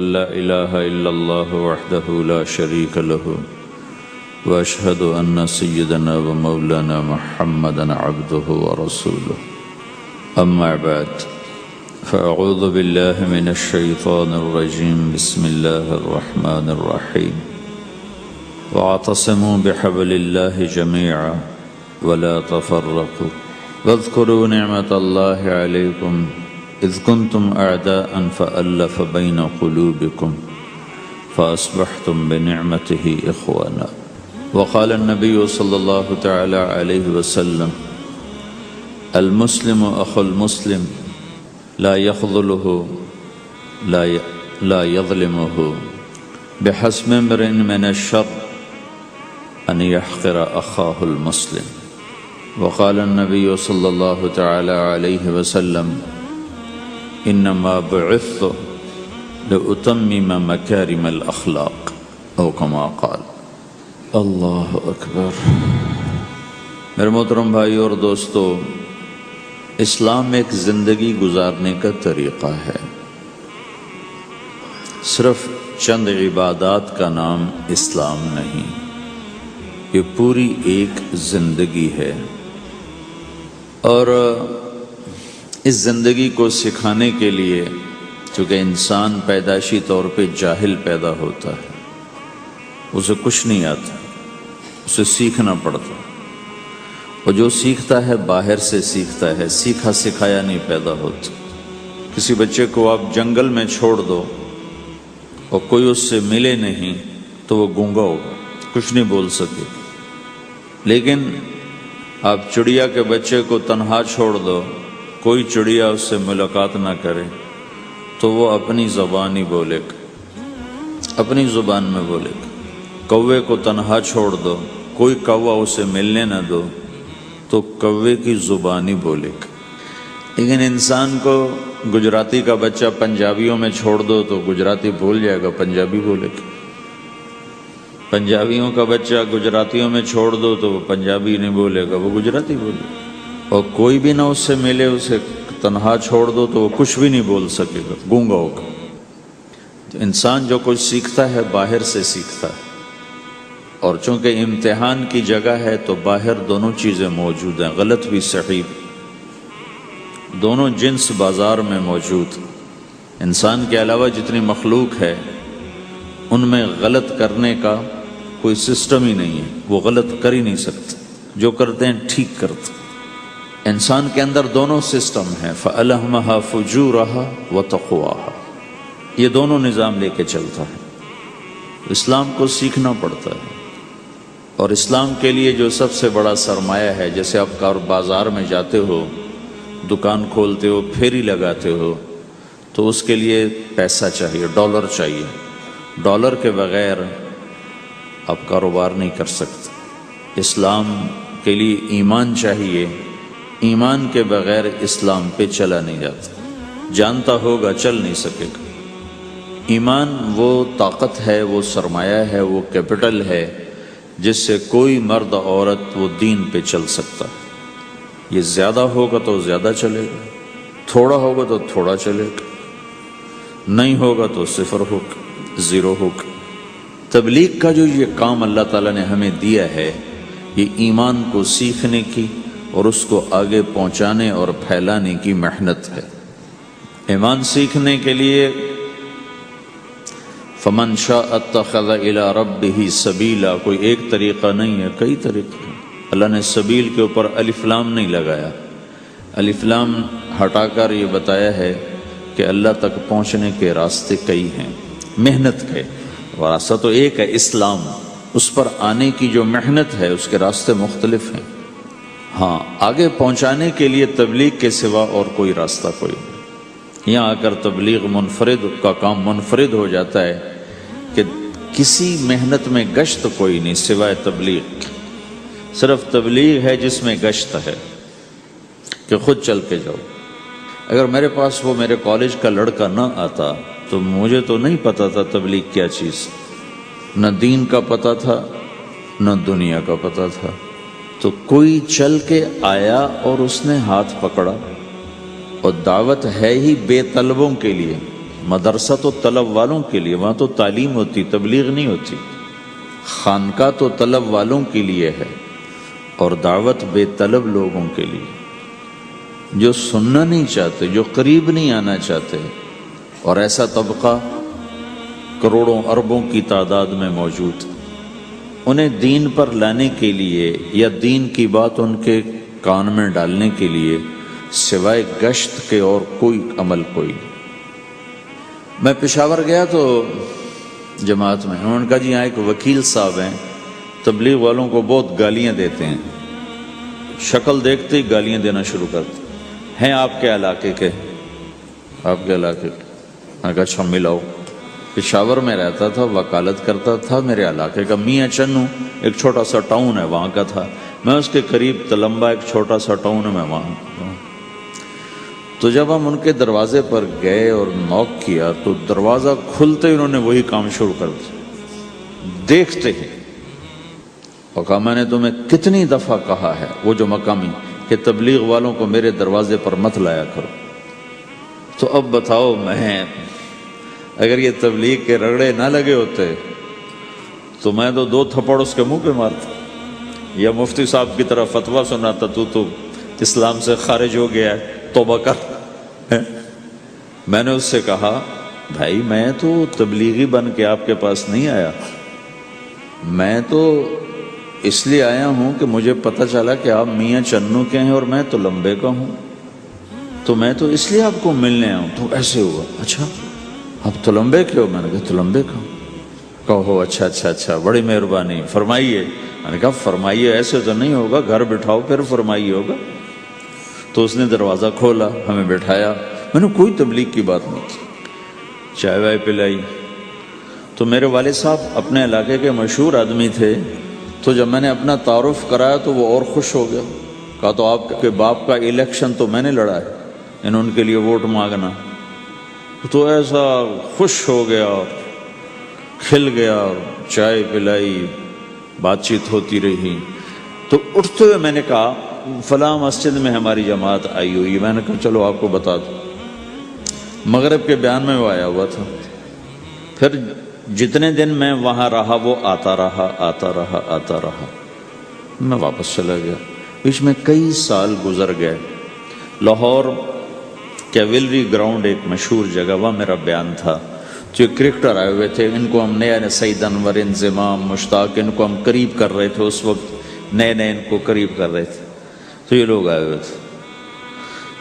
لا الہ الا اللہ وحدہ لا شریک لہ واشہد ان سیدنا و مولانا محمدا عبدہ ورسولہ اما بعد فاعوذ باللہ من الشیطان الرجیم بسم اللہ الرحمن الرحیم واعتصموا بحبل اللہ جميعا ولا تفرقوا واذكروا نعمة الله عليكم إذ كنتم أعداء فألف بين قلوبكم فأصبحتم بنعمته إخوانا وقال النبي صلى الله تعالى عليه وسلم المسلم أخو المسلم لا يخذله لا يظلمه بحسب امرئ من الشر أن يحقر أخاه المسلم وقال النبي صلى الله تعالى عليه وسلم انما بعثت لأتمم مکارم الاخلاق او کما قال۔ اللہ اکبر۔ میرے محترم بھائی اور دوستو، اسلام ایک زندگی گزارنے کا طریقہ ہے، صرف چند عبادات کا نام اسلام نہیں، یہ پوری ایک زندگی ہے۔ اور اس زندگی کو سکھانے کے لیے، چونکہ انسان پیدائشی طور پہ جاہل پیدا ہوتا ہے، اسے کچھ نہیں آتا، اسے سیکھنا پڑتا، اور جو سیکھتا ہے باہر سے سیکھتا ہے، سیکھا سکھایا نہیں پیدا ہوتا۔ کسی بچے کو آپ جنگل میں چھوڑ دو اور کوئی اس سے ملے نہیں تو وہ گونگا ہوگا، کچھ نہیں بول سکے۔ لیکن آپ چڑیا کے بچے کو تنہا چھوڑ دو، کوئی چڑیا اس سے ملاقات نہ کرے تو وہ اپنی زبان ہی بولے گا، اپنی زبان میں بولے گا۔ کوے کو تنہا چھوڑ دو، کوئی کوا اسے ملنے نہ دو تو کوے کی زبان ہی بولے گا۔ لیکن انسان کو گجراتی کا بچہ پنجابیوں میں چھوڑ دو تو گجراتی بھول جائے گا، پنجابی بولے گا۔ پنجابیوں کا بچہ گجراتیوں میں چھوڑ دو تو وہ پنجابی نہیں بولے گا، وہ گجراتی بولے گا۔ اور کوئی بھی نہ اس سے ملے، اسے تنہا چھوڑ دو تو وہ کچھ بھی نہیں بول سکے گا، گونگا ہوگا۔ تو انسان جو کچھ سیکھتا ہے باہر سے سیکھتا ہے، اور چونکہ امتحان کی جگہ ہے تو باہر دونوں چیزیں موجود ہیں، غلط بھی صحیح بھی، دونوں جنس بازار میں موجود۔ انسان کے علاوہ جتنی مخلوق ہے ان میں غلط کرنے کا کوئی سسٹم ہی نہیں ہے، وہ غلط کر ہی نہیں سکتے، جو کرتے ہیں ٹھیک کرتے۔ انسان کے اندر دونوں سسٹم ہیں، فَأَلْهَمَهَا فُجُورَهَا وَتَقْوَاهَا، یہ دونوں نظام لے کے چلتا ہے۔ اسلام کو سیکھنا پڑتا ہے، اور اسلام کے لیے جو سب سے بڑا سرمایہ ہے، جیسے آپ بازار میں جاتے ہو، دکان کھولتے ہو، پھیری لگاتے ہو، تو اس کے لیے پیسہ چاہیے، ڈالر چاہیے۔ ڈالر کے بغیر آپ کاروبار نہیں کر سکتے۔ اسلام کے لیے ایمان چاہیے، ایمان کے بغیر اسلام پہ چلا نہیں جاتا، جانتا ہوگا چل نہیں سکے گا۔ ایمان وہ طاقت ہے، وہ سرمایہ ہے، وہ کیپٹل ہے جس سے کوئی مرد عورت وہ دین پہ چل سکتا ہے۔ یہ زیادہ ہوگا تو زیادہ چلے گا، تھوڑا ہوگا تو تھوڑا چلے گا، نہیں ہوگا تو صفر ہوگا، زیرو ہوگا۔ تبلیغ کا جو یہ کام اللہ تعالیٰ نے ہمیں دیا ہے، یہ ایمان کو سیکھنے کی اور اس کو آگے پہنچانے اور پھیلانے کی محنت ہے۔ ایمان سیکھنے کے لیے فَمَنْ شَاءَ اتَّخَذَ إِلَىٰ رَبِّهِ سَبِيلًا، کوئی ایک طریقہ نہیں ہے، کئی طریقے ہیں۔ اللہ نے سبیل کے اوپر الف لام نہیں لگایا، الف لام ہٹا کر یہ بتایا ہے کہ اللہ تک پہنچنے کے راستے کئی ہیں، محنت ہے۔ راستہ تو ایک ہے اسلام، اس پر آنے کی جو محنت ہے اس کے راستے مختلف ہیں۔ ہاں، آگے پہنچانے کے لیے تبلیغ کے سوا اور کوئی راستہ کوئی نہیں۔ یہاں آ کر تبلیغ منفرد کا کام منفرد ہو جاتا ہے کہ کسی محنت میں گشت کوئی نہیں سوائے تبلیغ۔ صرف تبلیغ ہے جس میں گشت ہے کہ خود چل کے جاؤ۔ اگر میرے پاس وہ میرے کالج کا لڑکا نہ آتا تو مجھے تو نہیں پتا تھا تبلیغ کیا چیز، نہ دین کا پتہ تھا نہ دنیا کا پتہ تھا۔ تو کوئی چل کے آیا اور اس نے ہاتھ پکڑا، اور دعوت ہے ہی بے طلبوں کے لیے، مدرسہ تو طلب والوں کے لیے، وہاں تو تعلیم ہوتی، تبلیغ نہیں ہوتی۔ خانقاہ تو طلب والوں کے لیے ہے اور دعوت بے طلب لوگوں کے لیے، جو سننا نہیں چاہتے، جو قریب نہیں آنا چاہتے، اور ایسا طبقہ کروڑوں اربوں کی تعداد میں موجود، انہیں دین پر لانے کے لیے یا دین کی بات ان کے کان میں ڈالنے کے لیے سوائے گشت کے اور کوئی عمل کوئی نہیں۔ میں پشاور گیا تو جماعت میں انہوں نے کہا جی یہاں ایک وکیل صاحب ہیں، تبلیغ والوں کو بہت گالیاں دیتے ہیں، شکل دیکھتے ہی گالیاں دینا شروع کرتے ہیں آپ کے علاقے کے، آپ کے علاقے کے۔ میں نے کہا اچھا ملاؤ۔ پشاور میں رہتا تھا، وکالت کرتا تھا، میرے علاقے کا میاں چنو ایک چھوٹا سا ٹاؤن ہے وہاں کا تھا، میں اس کے قریب تلمبا ایک چھوٹا سا ٹاؤن ہے میں وہاں۔ تو جب ہم ان کے دروازے پر گئے اور نوک کیا تو دروازہ کھلتے ہی انہوں نے وہی کام شروع کر دیا، دیکھتے ہی۔ اور کہا میں نے تمہیں کتنی دفعہ کہا ہے، وہ جو مقامی، کہ تبلیغ والوں کو میرے دروازے پر مت لایا کرو۔ تو اب بتاؤ، میں اگر یہ تبلیغ کے رگڑے نہ لگے ہوتے تو میں تو 2 تھپڑ اس کے منہ پہ مارتا، یا مفتی صاحب کی طرف فتویٰ سناتا تو اسلام سے خارج ہو گیا ہے، توبہ کر۔ میں نے اس سے کہا بھائی میں تو تبلیغی بن کے آپ کے پاس نہیں آیا، میں تو اس لیے آیا ہوں کہ مجھے پتہ چلا کہ آپ میاں چنو کے ہیں اور میں تلمبے کا ہوں، تو میں تو اس لیے آپ کو ملنے آیا ہوں۔ تو ایسے ہوا، اچھا آپ تلمبے کے ہو؟ میں نے کہا تلمبے کا ہوں۔ کہو اچھا اچھا اچھا، بڑی مہربانی، فرمائیے۔ میں نے کہا فرمائیے ایسے تو نہیں ہوگا، گھر بٹھاؤ پھر فرمائیے ہوگا۔ تو اس نے دروازہ کھولا، ہمیں بٹھایا، میں نے کوئی تبلیغ کی بات نہیں کی، چائے وائے پلائی۔ تو میرے والد صاحب اپنے علاقے کے مشہور آدمی تھے، تو جب میں نے اپنا تعارف کرایا تو وہ اور خوش ہو گیا، کہا تو آپ کے باپ کا الیکشن تو میں نے لڑا ہے، ان کے لیے ووٹ مانگنا۔ تو ایسا خوش ہو گیا، کھل گیا، چائے پلائی، بات چیت ہوتی رہی۔ تو اٹھتے ہوئے میں نے کہا فلاں مسجد میں ہماری جماعت آئی ہوئی ہے، میں نے کہا چلو آپ کو بتا دوں۔ مغرب کے بیان میں وہ آیا ہوا تھا، پھر جتنے دن میں وہاں رہا وہ آتا رہا آتا رہا آتا رہا، میں واپس چلا گیا۔ بیچ میں کئی سال گزر گئے۔ لاہور کیولری گراؤنڈ ایک مشہور جگہ، وہاں میرا بیان تھا، جو کرکٹر آئے ہوئے تھے، ان کو ہم نیا سعید انور، انضمام، مشتاق، ان کو ہم قریب کر رہے تھے، اس وقت نئے نئے ان کو قریب کر رہے تھے، تو یہ لوگ آئے ہوئے تھے۔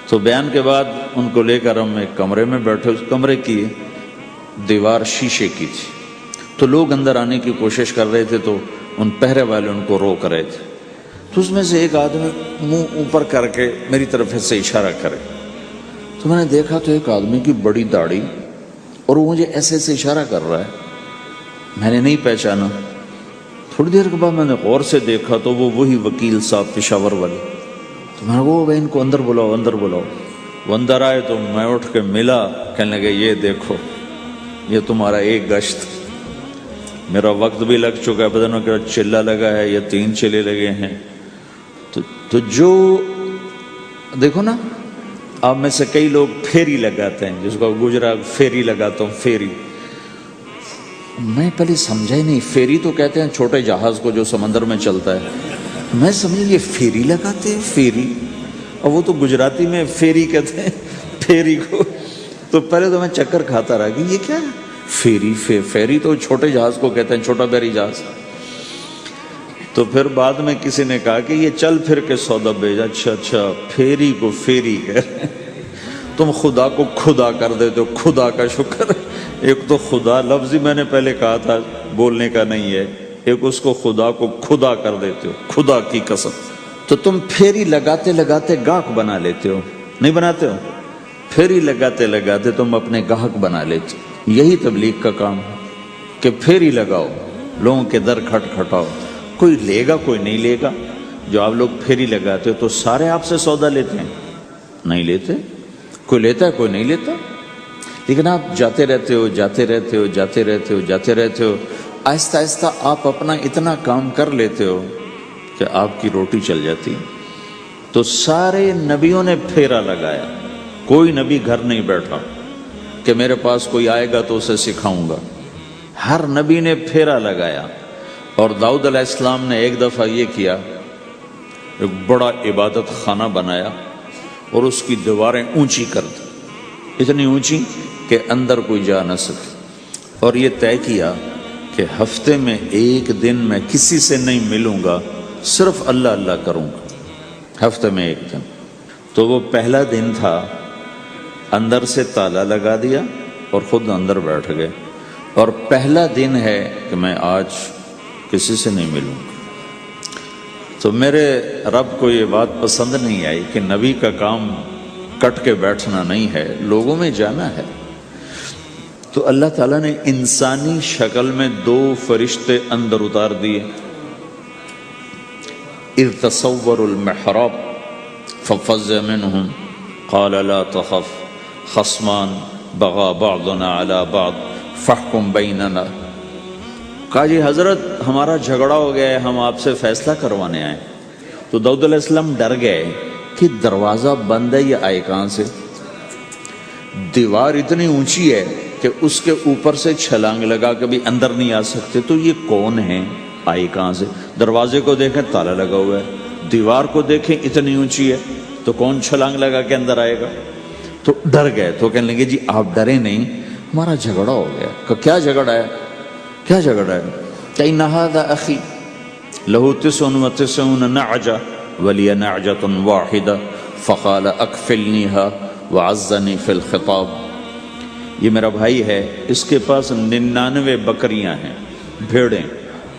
تو بیان کے بعد ان کو لے کر ہم ایک کمرے میں بیٹھے، اس کمرے کی دیوار شیشے کی تھی، تو لوگ اندر آنے کی کوشش کر رہے تھے، تو ان پہرے والے ان کو روک رہے تھے۔ تو اس میں سے ایک آدمی منہ اوپر کر کے میری طرف سے اشارہ کرے، تو میں نے دیکھا تو ایک آدمی کی بڑی داڑھی، اور وہ مجھے ایسے ایسے اشارہ کر رہا ہے، میں نے نہیں پہچانا۔ تھوڑی دیر کے بعد میں نے غور سے دیکھا تو وہ وہی وکیل صاحب پشاور والے، تو میں نے کہا وہ ان کو اندر بلاؤ اندر بلاؤ۔ وہ اندر آئے تو میں اٹھ کے ملا، کہنے لگے یہ دیکھو یہ تمہارا ایک گشت، میرا وقت بھی لگ چکا ہے، پتہ نہیں کہ چلہ لگا ہے یا 3 چلے لگے ہیں۔ تو جو دیکھو نا، آپ میں سے کئی لوگ پھیری لگاتے ہیں، جس کو گجرا پھیری لگاتا ہوں، پھیری۔ میں پہلے سمجھا ہی نہیں، پھیری تو کہتے ہیں چھوٹے جہاز کو جو سمندر میں چلتا ہے، میں سمجھا یہ پھیری لگاتے ہیں، پھیری، اور وہ تو گجراتی میں پھیری کہتے ہیں پھیری کو۔ تو پہلے تو میں چکر کھاتا رہا کہ یہ کیا ہے پھیری، پھیری تو چھوٹے جہاز کو کہتے ہیں، چھوٹا بحری جہاز۔ تو پھر بعد میں کسی نے کہا کہ یہ چل پھر کے سودا بھیجا، اچھا اچھا پھیری کو پھیری کہہ رہے ہیں، تم خدا کو خدا کر دیتے ہو، خدا کا شکر۔ ایک تو خدا لفظ ہی میں نے پہلے کہا تھا بولنے کا نہیں ہے، ایک اس کو خدا کو خدا کر دیتے ہو، خدا کی قسم۔ تو تم پھیری لگاتے لگاتے گاہک بنا لیتے ہو، نہیں بناتے ہو؟ پھیری لگاتے لگاتے تم اپنے گاہک بنا لیتے ہو۔ یہی تبلیغ کا کام ہے کہ پھیری لگاؤ، لوگوں کے در کھٹکھٹاؤ، کوئی لے گا کوئی نہیں لے گا۔ جو آپ لوگ پھیری لگاتے ہو تو سارے آپ سے سودا لیتے ہیں؟ نہیں لیتے، کوئی لیتا ہے کوئی نہیں لیتا، لیکن آپ جاتے رہتے ہو جاتے رہتے ہو جاتے رہتے ہو جاتے رہتے ہو، آہستہ آہستہ آپ اپنا اتنا کام کر لیتے ہو کہ آپ کی روٹی چل جاتی۔ تو سارے نبیوں نے پھیرا لگایا، کوئی نبی گھر نہیں بیٹھا، کہ میرے پاس کوئی آئے گا تو اسے سکھاؤں گا. ہر نبی نے پھیرا لگایا. اور داؤد علیہ السلام نے ایک دفعہ یہ کیا، ایک بڑا عبادت خانہ بنایا اور اس کی دیواریں اونچی کر دی، اتنی اونچی کہ اندر کوئی جا نہ سکے. اور یہ طے کیا کہ ہفتے میں ایک دن میں کسی سے نہیں ملوں گا، صرف اللہ اللہ کروں گا، ہفتے میں ایک دن. تو وہ پہلا دن تھا، اندر سے تالا لگا دیا اور خود اندر بیٹھ گئے. اور پہلا دن ہے کہ میں آج کسی سے نہیں ملوں گا. تو میرے رب کو یہ بات پسند نہیں آئی کہ نبی کا کام کٹ کے بیٹھنا نہیں ہے، لوگوں میں جانا ہے. تو اللہ تعالیٰ نے انسانی شکل میں 2 فرشتے اندر اتار دیے. اذ تصوروا المحراب ففزع منهم قال لا تخف خصمان بغى بعضنا على بعض فاحكم بيننا. کہا جی حضرت ہمارا جھگڑا ہو گیا ہے، ہم آپ سے فیصلہ کروانے آئے. تو داؤد علیہ السلام ڈر گئے کہ دروازہ بند ہے، یہ آئے کہاں سے؟ دیوار اتنی اونچی ہے کہ اس کے اوپر سے چھلانگ لگا کبھی اندر نہیں آ سکتے. تو یہ کون ہے، آئے کہاں سے؟ دروازے کو دیکھیں تالا لگا ہوا ہے، دیوار کو دیکھیں اتنی اونچی ہے، تو کون چھلانگ لگا کے اندر آئے گا؟ تو ڈر گئے. تو کہنے لگے جی آپ ڈرے نہیں، ہمارا جھگڑا ہو گیا. کہ کیا جھگڑا ہے؟ کیا جھگڑا ہے؟ کہ هذا اخی له 99 نعجہ ولی نعجۃ واحدہ فقال اکفلنیها وعزنی فی الخطاب. یہ میرا بھائی ہے، اس کے پاس 99 بکریاں ہیں، بھیڑیں،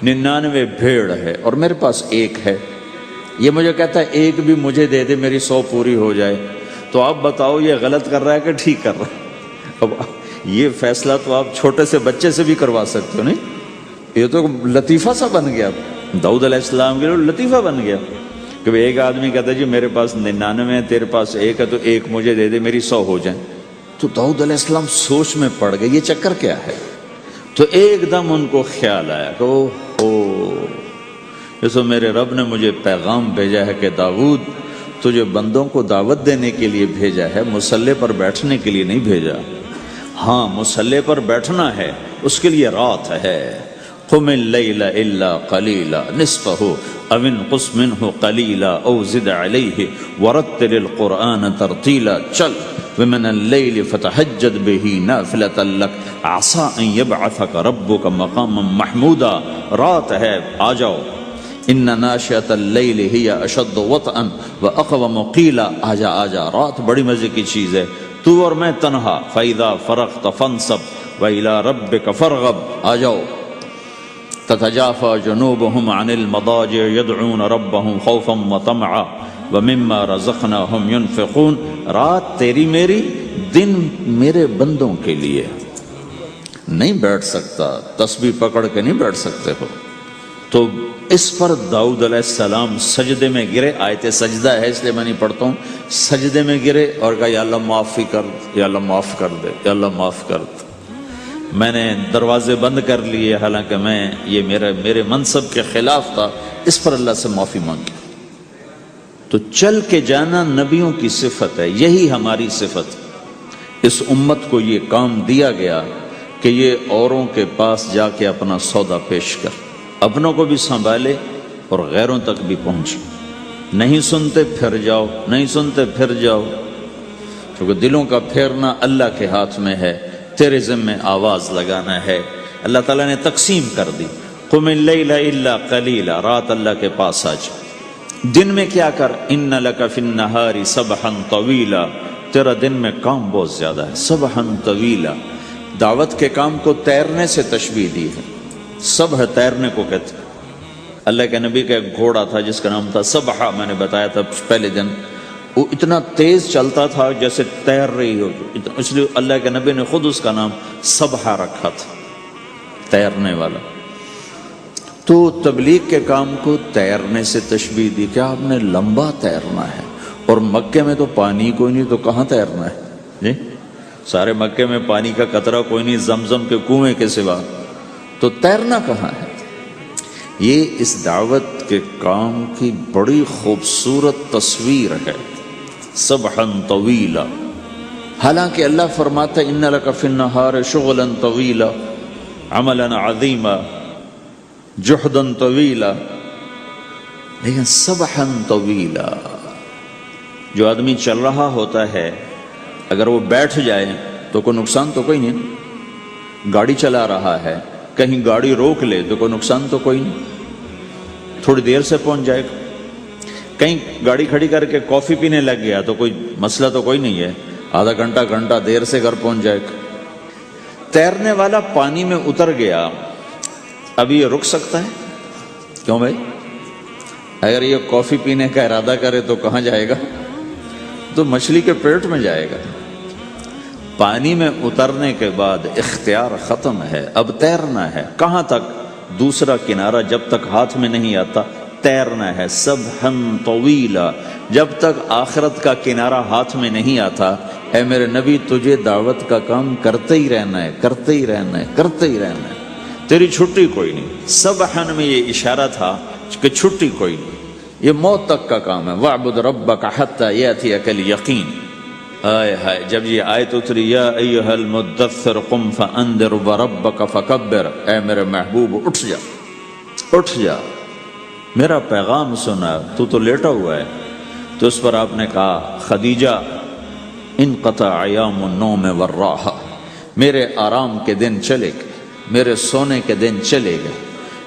99 بھیڑ ہے، اور میرے پاس ایک ہے. یہ مجھے کہتا ہے ایک بھی مجھے دے دے، میری 100 پوری ہو جائے. تو آپ بتاؤ یہ غلط کر رہا ہے کہ ٹھیک کر رہا ہے؟ اب یہ فیصلہ تو آپ چھوٹے سے بچے سے بھی کروا سکتے ہو. نہیں، یہ تو لطیفہ سا بن گیا داؤد علیہ السلام کے لیے، لطیفہ بن گیا کہ ایک آدمی کہتا ہے جی میرے پاس 99 ہے، تیرے پاس ایک ہے، تو ایک مجھے دے دے، میری 100 ہو جائیں. تو داؤد علیہ السلام سوچ میں پڑ گئے یہ چکر کیا ہے. تو ایک دم ان کو خیال آیا کہ اوہ، جیسے میرے رب نے مجھے پیغام بھیجا ہے کہ داؤد تجھے بندوں کو دعوت دینے کے لیے بھیجا ہے، مصلی پر بیٹھنے کے لیے نہیں بھیجا. ہاں مصلی پر بیٹھنا ہے، اس کے لیے رات ہے. قم اللیل الا قلیلا نصفہ او انقص منہ قلیلا او زد علیہ ورتل القرآن ترتیلا. چل ومن اللیل فتہجد بہ نافلۃ لک عسیٰ ان یبعثک ربک مقاما محمودا. رات ہے، آ جاؤ. ان ناشئۃ اللیل ہی اشد وطئا واقوم قیلا. آجا آجا، رات بڑی مزے کی چیز ہے، تو اور میں تنہا. فاذا فرغت فانصب والى ربک فارغب. آ جاؤ. تتجافى جنوبهم عن المضاجع يدعون ربهم خوفا وطمعا ومما رزقناهم ينفقون. رات تیری میری، دن میرے بندوں کے لیے. نہیں بیٹھ سکتا، تسبیح پکڑ کے نہیں بیٹھ سکتے ہو. تو اس پر داؤد علیہ السلام سجدے میں گرے. آیت سجدہ ہے اس لیے میں نہیں پڑھتا ہوں. سجدے میں گرے اور کہا یا اللہ معافی کر، یا اللہ معاف کر دے، یا اللہ معاف کر دے. میں نے دروازے بند کر لیے، حالانکہ میں یہ میرے منصب کے خلاف تھا، اس پر اللہ سے معافی مانگی. تو چل کے جانا نبیوں کی صفت ہے، یہی ہماری صفت. اس امت کو یہ کام دیا گیا کہ یہ اوروں کے پاس جا کے اپنا سودا پیش کر، اپنوں کو بھی سنبھالے اور غیروں تک بھی پہنچے. نہیں سنتے پھر جاؤ، نہیں سنتے پھر جاؤ، کیونکہ دلوں کا پھیرنا اللہ کے ہاتھ میں ہے. تیرے ذمہ آواز لگانا ہے. اللہ تعالیٰ نے تقسیم کر دی. قم اللیل الا قلیلا، رات اللہ کے پاس آ جا. دن میں کیا کر؟ ان لک فی النہار سبحا طویلا، تیرا دن میں کام بہت زیادہ ہے. سبحا طویلا، دعوت کے کام کو تیرنے سے تشبیہ دی ہے. سبح تیرنے کو کہتے. اللہ کے نبی کا ایک گھوڑا تھا جس کا نام تھا سبحہ، میں نے بتایا تھا پہلے دن. وہ اتنا تیز چلتا تھا جیسے تیر رہی ہو، اس لیے اللہ کے نبی نے خود اس کا نام سبحہ رکھا تھا، تیرنے والا. تو تبلیغ کے کام کو تیرنے سے تشبیہ دی کہ آپ نے لمبا تیرنا ہے. اور مکے میں تو پانی کوئی نہیں، تو کہاں تیرنا ہے جی؟ سارے مکے میں پانی کا قطرہ کوئی نہیں زمزم کے کنویں کے سوا، تو تیرنا کہاں ہے؟ یہ اس دعوت کے کام کی بڑی خوبصورت تصویر ہے. سبحا طویلا، حالانکہ اللہ فرماتا ہے ان لک فی النہار شغلا طویلا عملا عظیما جہدا طویلا، لیکن سبحا طویلا، جو آدمی چل رہا ہوتا ہے اگر وہ بیٹھ جائے تو کوئی نقصان تو کوئی نہیں، گاڑی چلا رہا ہے کہیں گاڑی روک لے تو کوئی نقصان تو کوئی نہیں، تھوڑی دیر سے پہنچ جائے گا، کہیں گاڑی کھڑی کر کے کافی پینے لگ گیا تو کوئی مسئلہ تو کوئی نہیں ہے، آدھا گھنٹہ دیر سے گھر پہنچ جائے گا۔ تیرنے والا پانی میں اتر گیا، اب یہ رک سکتا ہے؟ کیوں بھائی؟ اگر یہ کافی پینے کا ارادہ کرے تو کہاں جائے گا؟ تو مچھلی کے پیٹ میں جائے گا۔ پانی میں اترنے کے بعد اختیار ختم ہے، اب تیرنا ہے۔ کہاں تک؟ دوسرا کنارہ جب تک ہاتھ میں نہیں آتا تیرنا ہے، سبحا طویلا، جب تک آخرت کا کنارہ ہاتھ میں نہیں آتا۔ اے میرے نبی تجھے دعوت کا کام کرتے ہی رہنا ہے، کرتے ہی رہنا ہے، کرتے ہی رہنا ہے، تیری چھٹی کوئی نہیں۔ سبحا میں یہ اشارہ تھا کہ چھٹی کوئی نہیں، یہ موت تک کا کام ہے۔ وَاعْبُدْ رَبَّكَ حَتَّى يَأْتِيَكَ الْيَقِينُ۔ آئے ہائے، جب یہ آیت اتری یا ایھا المدثر قم فانذر وربک فکبر، اے میرے محبوب اٹھ جا، اٹھ جا، میرا پیغام سنا، تو لیٹا ہوا ہے۔ تو اس پر آپ نے کہا خدیجہ انقطع ایام النوم والراحہ، میرے آرام کے دن چلے گئے، میرے سونے کے دن چلے گئے،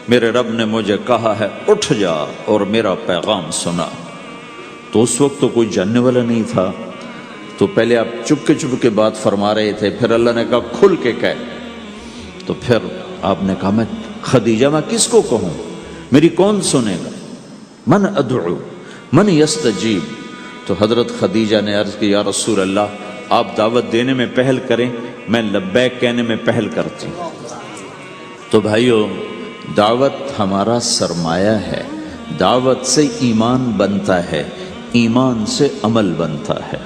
میرے رب نے مجھے کہا ہے اٹھ جا اور میرا پیغام سنا۔ تو اس وقت تو کوئی جاننے والا نہیں تھا، تو پہلے آپ چپ کے بات فرما رہے تھے، پھر اللہ نے کہا کھل کے کہہ، تو پھر آپ نے کہا میں خدیجہ میں کس کو کہوں، میری کون سنے گا، من ادعو من یستجیب۔ تو حضرت خدیجہ نے عرض کی یا رسول اللہ آپ دعوت دینے میں پہل کریں، میں لبیک کہنے میں پہل کرتی ہوں۔ تو بھائیو، دعوت ہمارا سرمایہ ہے، دعوت سے ایمان بنتا ہے، ایمان سے عمل بنتا ہے۔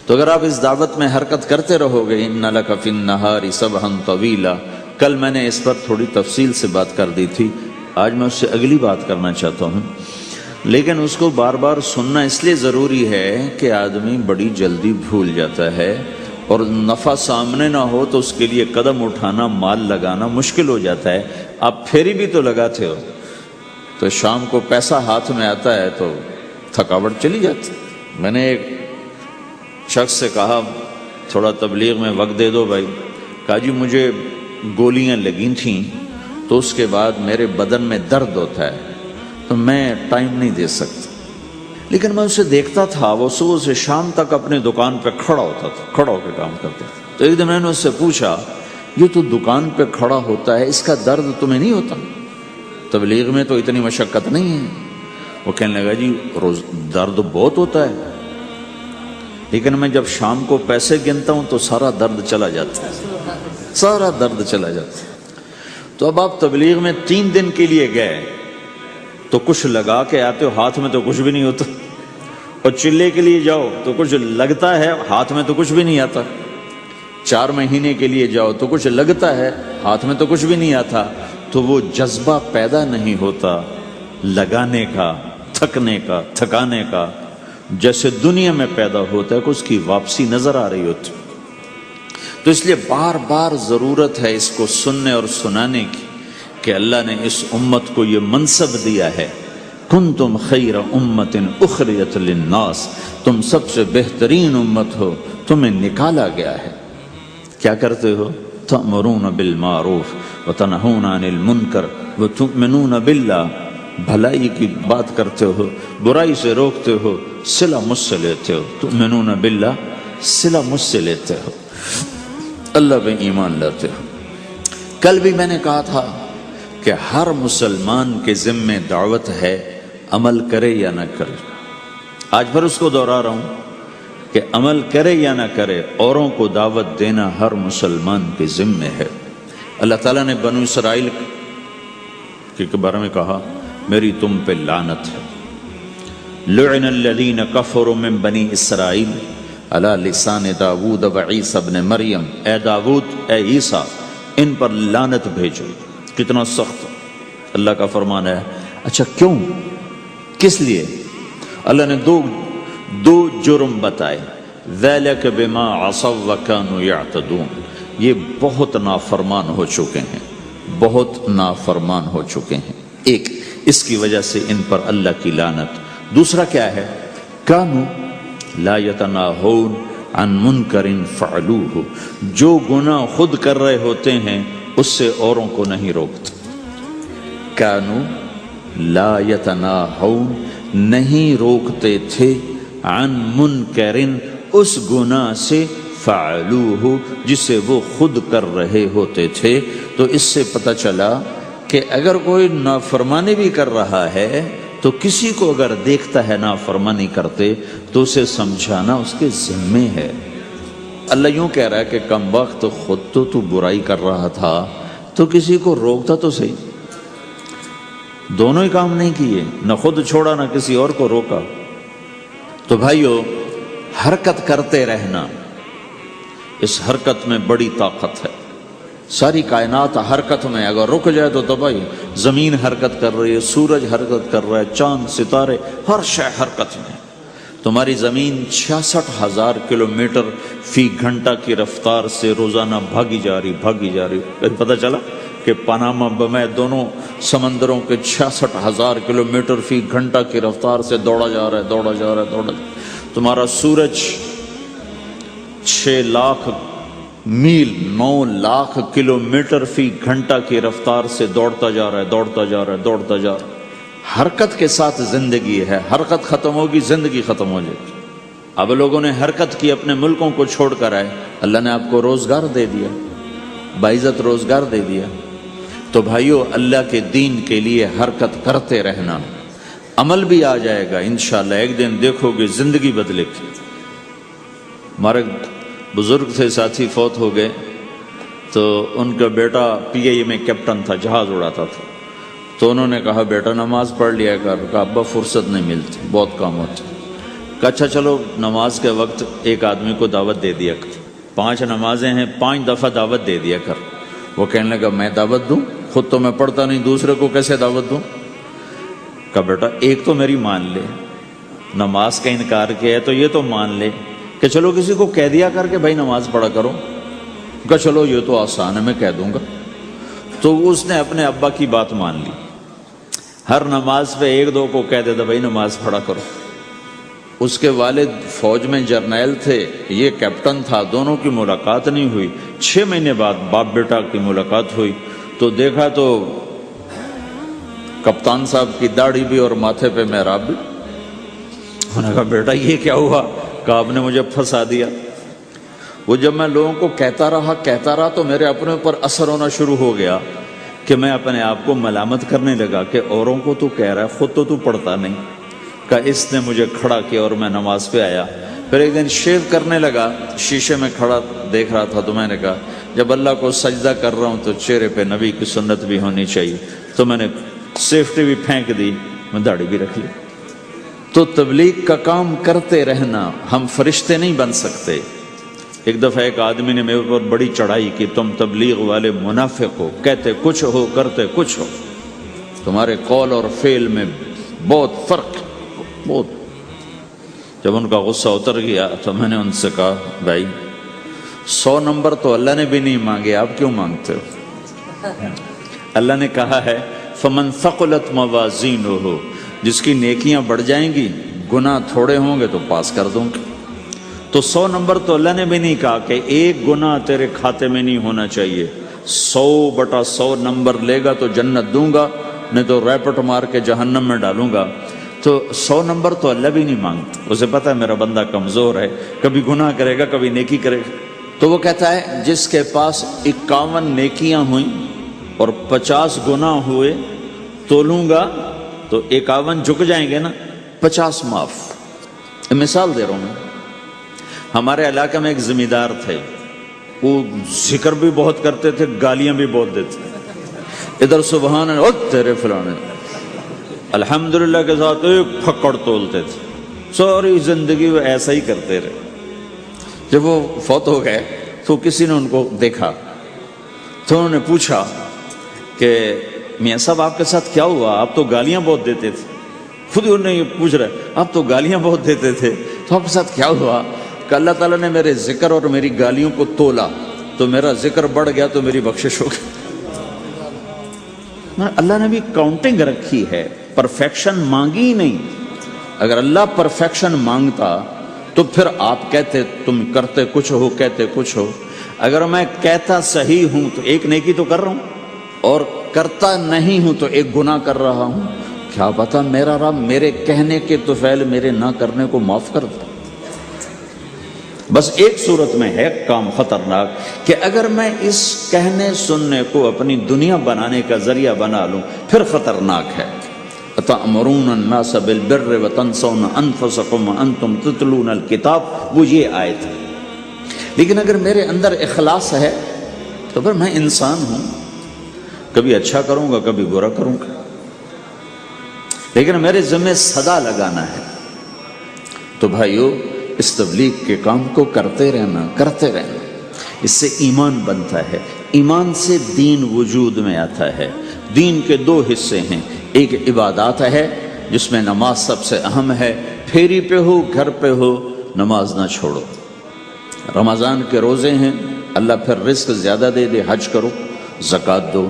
تو اگر آپ اس دعوت میں حرکت کرتے رہو گے، ان لک فی النہار سبحا طویلا، کل میں نے اس پر تھوڑی تفصیل سے بات کر دی تھی، آج میں اس سے اگلی بات کرنا چاہتا ہوں، لیکن اس کو بار بار سننا اس لیے ضروری ہے کہ آدمی بڑی جلدی بھول جاتا ہے، اور نفع سامنے نہ ہو تو اس کے لیے قدم اٹھانا، مال لگانا مشکل ہو جاتا ہے۔ آپ پھیری بھی تو لگاتے ہو، تو شام کو پیسہ ہاتھ میں آتا ہے تو تھکاوٹ چلی جاتی۔ میں نے ایک شخص سے کہا تھوڑا تبلیغ میں وقت دے دو بھائی، کہا جی مجھے گولیاں لگی تھیں تو اس کے بعد میرے بدن میں درد ہوتا ہے تو میں ٹائم نہیں دے سکتا، لیکن میں اسے دیکھتا تھا وہ صبح سے شام تک اپنی دکان پہ کھڑا ہوتا تھا، کھڑا ہو کے کام کرتا تھا۔ تو ایک دن میں نے اس سے پوچھا یہ تو دکان پہ کھڑا ہوتا ہے، اس کا درد تمہیں نہیں ہوتا؟ تبلیغ میں تو اتنی مشقت نہیں ہے۔ وہ کہنے لگا جی روز درد بہت ہوتا ہے، لیکن میں جب شام کو پیسے گنتا ہوں تو سارا درد چلا جاتا ہے، سارا درد چلا جاتا ہے۔ تو اب آپ تبلیغ میں 3 دن کے لیے گئے تو کچھ لگا کے آتے ہو، ہاتھ میں تو کچھ بھی نہیں ہوتا، اور چلے کے لیے جاؤ تو کچھ لگتا ہے، ہاتھ میں تو کچھ بھی نہیں آتا۔ 4 مہینے کے لیے جاؤ تو کچھ لگتا ہے، ہاتھ میں تو کچھ بھی نہیں آتا۔ تو وہ جذبہ پیدا نہیں ہوتا لگانے کا، تھکنے کا، تھکانے کا، جیسے دنیا میں پیدا ہوتا ہے کہ اس کی واپسی نظر آ رہی ہوتی۔ تو اس لیے بار بار ضرورت ہے اس کو سننے اور سنانے کی کہ اللہ نے اس امت کو یہ منصب دیا ہے، کنتم خیر امت اخرجت للناس، تم سب سے بہترین امت ہو، تمہیں نکالا گیا ہے۔ کیا کرتے ہو؟ تأمرون بالمعروف وتنہون عن المنکر وتؤمنون باللہ، بھلائی کی بات کرتے ہو، برائی سے روکتے ہو، صلہ مجھ سے لیتے ہو، تؤمنون باللہ، صلہ مجھ سے لیتے ہو، اللہ پہ ایمان لاتے ہو۔ کل بھی میں نے کہا تھا کہ ہر مسلمان کے ذمے دعوت ہے، عمل کرے یا نہ کرے۔ آج پھر اس کو دوہرا رہا ہوں کہ عمل کرے یا نہ کرے، اوروں کو دعوت دینا ہر مسلمان کے ذمے ہے۔ اللہ تعالیٰ نے بنو اسرائیل کے بارے میں کہا میری تم پہ لعنت ہے، لعن الذین کفروا من بنی اسرائیل علی لسان داود و عیسیٰ ابن مریم، اے داود، اے عیسیٰ، ان پر لعنت بھیجو۔ کتنا سخت اللہ کا فرمان ہے۔ اچھا کیوں، کس لیے؟ اللہ نے دو جرم بتائے، ذَلِكَ بِمَا عَصَوْا وَكَانُوا يَعْتَدُونَ، یہ بہت نافرمان ہو چکے ہیں، بہت نافرمان ہو چکے ہیں۔ ایک اس کی وجہ سے ان پر اللہ کی لعنت۔ دوسرا کیا ہے؟ کانوا لا یتناہون عن منکر فعلوہ، جو گناہ خود کر رہے ہوتے ہیں اس سے اوروں کو نہیں روکتے۔ کانوا لا یتناہون، نہیں روکتے تھے، عن منکر، اس گناہ سے، فعلوہ، جسے وہ خود کر رہے ہوتے تھے۔ تو اس سے پتہ چلا کہ اگر کوئی نافرمانی بھی کر رہا ہے تو کسی کو اگر دیکھتا ہے نافرمانی کرتے تو اسے سمجھانا اس کے ذمے ہے۔ اللہ یوں کہہ رہا ہے کہ کم وقت خود تو برائی کر رہا تھا تو کسی کو روکتا تو صحیح۔ دونوں ہی کام نہیں کیے، نہ خود چھوڑا نہ کسی اور کو روکا۔ تو بھائیو، حرکت کرتے رہنا، اس حرکت میں بڑی طاقت ہے۔ ساری کائنات حرکت میں، اگر رک جائے تو تباہی۔ زمین حرکت کر رہی ہے، سورج حرکت کر رہا ہے، چاند، ستارے، ہر شے حرکت میں۔ تمہاری زمین 66,000 کلومیٹر فی گھنٹہ کی رفتار سے روزانہ بھاگی جا رہی۔ پتہ چلا کہ پاناما میں دونوں سمندروں کے 66,000 کلومیٹر فی گھنٹہ کی رفتار سے دوڑا جا رہا ہے۔ تمہارا سورج 6 لاکھ میل 9 لاکھ کلومیٹر فی گھنٹہ کی رفتار سے دوڑتا جا رہا ہے۔ حرکت کے ساتھ زندگی ہے، حرکت ختم ہوگی زندگی ختم ہو جائے گی۔ اب لوگوں نے حرکت کی، اپنے ملکوں کو چھوڑ کر آئے، اللہ نے آپ کو روزگار دے دیا، باعزت روزگار دے دیا۔ تو بھائیو، اللہ کے دین کے لیے حرکت کرتے رہنا، عمل بھی آ جائے گا انشاءاللہ۔ ایک دن دیکھو گے زندگی بدلے گی۔ ہمارے بزرگ تھے، ساتھی فوت ہو گئے، تو ان کا بیٹا PIA میں کیپٹن تھا، جہاز اڑاتا تھا۔ تو انہوں نے کہا بیٹا نماز پڑھ لیا کر۔ کہا ابا فرصت نہیں ملتی، بہت کام ہوتے۔ کہا اچھا چلو نماز کے وقت ایک آدمی کو دعوت دے دیا کر، 5 نمازیں ہیں، 5 دفعہ دعوت دے دیا کر۔ وہ کہنے لگا میں دعوت دوں؟ خود تو میں پڑھتا نہیں، دوسرے کو کیسے دعوت دوں؟ کہا بیٹا ایک تو میری مان لے، نماز کا انکار کیا ہے تو یہ تو مان لے کہ چلو کسی کو کہہ دیا کر کہ بھائی نماز پڑھا کرو۔ کہا چلو یہ تو آسان ہے، میں کہہ دوں گا۔ تو اس نے اپنے ابا کی بات مان لی، ہر نماز پہ 1-2 کو کہہ دیتا بھائی نماز پڑھا کرو۔ اس کے والد فوج میں جرنیل تھے، یہ کیپٹن تھا، دونوں کی ملاقات نہیں ہوئی۔ 6 مہینے بعد باپ بیٹا کی ملاقات ہوئی تو دیکھا تو کپتان صاحب کی داڑھی بھی اور ماتھے پہ محراب بھی۔ انہوں نے کہا بیٹا یہ کیا ہوا؟ کہا آپ نے مجھے پھنسا دیا۔ وہ جب میں لوگوں کو کہتا رہا تو میرے اپنے اوپر اثر ہونا شروع ہو گیا کہ میں اپنے آپ کو ملامت کرنے لگا کہ اوروں کو تو کہہ رہا ہے، خود تو پڑھتا نہیں۔ کہا اس نے مجھے کھڑا کیا اور میں نماز پہ آیا۔ پھر ایک دن شیو کرنے لگا، شیشے میں کھڑا دیکھ رہا تھا، تو میں نے کہا جب اللہ کو سجدہ کر رہا ہوں تو چہرے پہ نبی کی سنت بھی ہونی چاہیے۔ تو میں نے سیفٹی بھی پھینک دی، میں داڑھی بھی رکھ لی۔ تو تبلیغ کا کام کرتے رہنا، ہم فرشتے نہیں بن سکتے۔ ایک دفعہ ایک آدمی نے میرے اوپر بڑی چڑھائی کی، تم تبلیغ والے منافق ہو، کہتے کچھ ہو کرتے کچھ ہو، تمہارے قول اور فعل میں بہت فرق، بہت۔ جب ان کا غصہ اتر گیا تو میں نے ان سے کہا بھائی 100 نمبر تو اللہ نے بھی نہیں مانگے، آپ کیوں مانگتے ہو؟ اللہ نے کہا ہے فمن ثقلت موازینہ، جس کی نیکیاں بڑھ جائیں گی، گناہ تھوڑے ہوں گے تو پاس کر دوں گی۔ تو 100 نمبر تو اللہ نے بھی نہیں کہا کہ ایک گناہ تیرے کھاتے میں نہیں ہونا چاہیے، 100/100 نمبر لے گا تو جنت دوں گا، نہیں تو ریپٹ مار کے جہنم میں ڈالوں گا۔ تو 100 نمبر تو اللہ بھی نہیں مانگتا، اسے پتہ ہے میرا بندہ کمزور ہے، کبھی گناہ کرے گا کبھی نیکی کرے گا۔ تو وہ کہتا ہے جس کے پاس 51 نیکیاں ہوئیں اور 50 گناہ ہوئے تولوں گا تو 51 جھک جائیں گے نا، 50 معاف۔ مثال دے رہا ہوں میں، ہمارے علاقے میں ایک زمیندار تھے، وہ ذکر بھی بہت کرتے تھے، گالیاں بھی بہت دیتے، ادھر سبحان اللہ تیرے فلانے، الحمدللہ کے ساتھ ایک پھکڑ تولتے تھے، ساری زندگی وہ ایسا ہی کرتے رہے۔ جب وہ فوت ہو گئے تو کسی نے ان کو دیکھا تو انہوں نے پوچھا کہ میاں صاحب آپ کے ساتھ کیا ہوا؟ آپ تو گالیاں بہت دیتے تھے۔ خود انہوں نے یہ پوچھ رہے آپ تو گالیاں بہت دیتے تھے، تو آپ کے ساتھ کیا ہوا؟ کہ اللہ تعالیٰ نے میرے ذکر اور میری گالیوں کو تولا تو میرا ذکر بڑھ گیا تو میری بخشش ہو گئی۔ اللہ نے بھی کاؤنٹنگ رکھی ہے، پرفیکشن مانگی ہی نہیں۔ اگر اللہ پرفیکشن مانگتا تو پھر آپ کہتے تم کرتے کچھ ہو کہتے کچھ ہو۔ اگر میں کہتا صحیح ہوں تو ایک نیکی تو کر رہا ہوں، اور کرتا نہیں ہوں تو ایک گناہ کر رہا ہوں۔ کیا پتا میرا رب میرے کہنے کے طفیل میرے نہ کرنے کو معاف کر دے۔ بس ایک صورت میں ہے کام خطرناک کہ اگر میں اس کہنے سننے کو اپنی دنیا بنانے کا ذریعہ بنا لوں پھر خطرناک ہے۔ أَتَأْمُرُونَ النَّاسَ بِالْبِرِّ وَتَنْسَوْنَ أَنفُسَكُمْ وَأَنْتُمْ تُتْلُونَ الْكِتَابَ، وہ یہ آیت ہے۔ لیکن اگر میرے اندر اخلاص ہے تو پھر میں انسان ہوں، کبھی اچھا کروں گا کبھی برا کروں گا، لیکن میرے ذمہ صدا لگانا ہے۔ تو بھائیو اس تبلیغ کے کام کو کرتے رہنا۔ اس سے ایمان بنتا ہے، ایمان سے دین وجود میں آتا ہے۔ دین کے دو حصے ہیں، ایک عبادات ہے جس میں نماز سب سے اہم ہے، پھیری پہ ہو گھر پہ ہو نماز نہ چھوڑو۔ رمضان کے روزے ہیں، اللہ پھر رزق زیادہ دے دے، حج کرو، زکوٰۃ دو،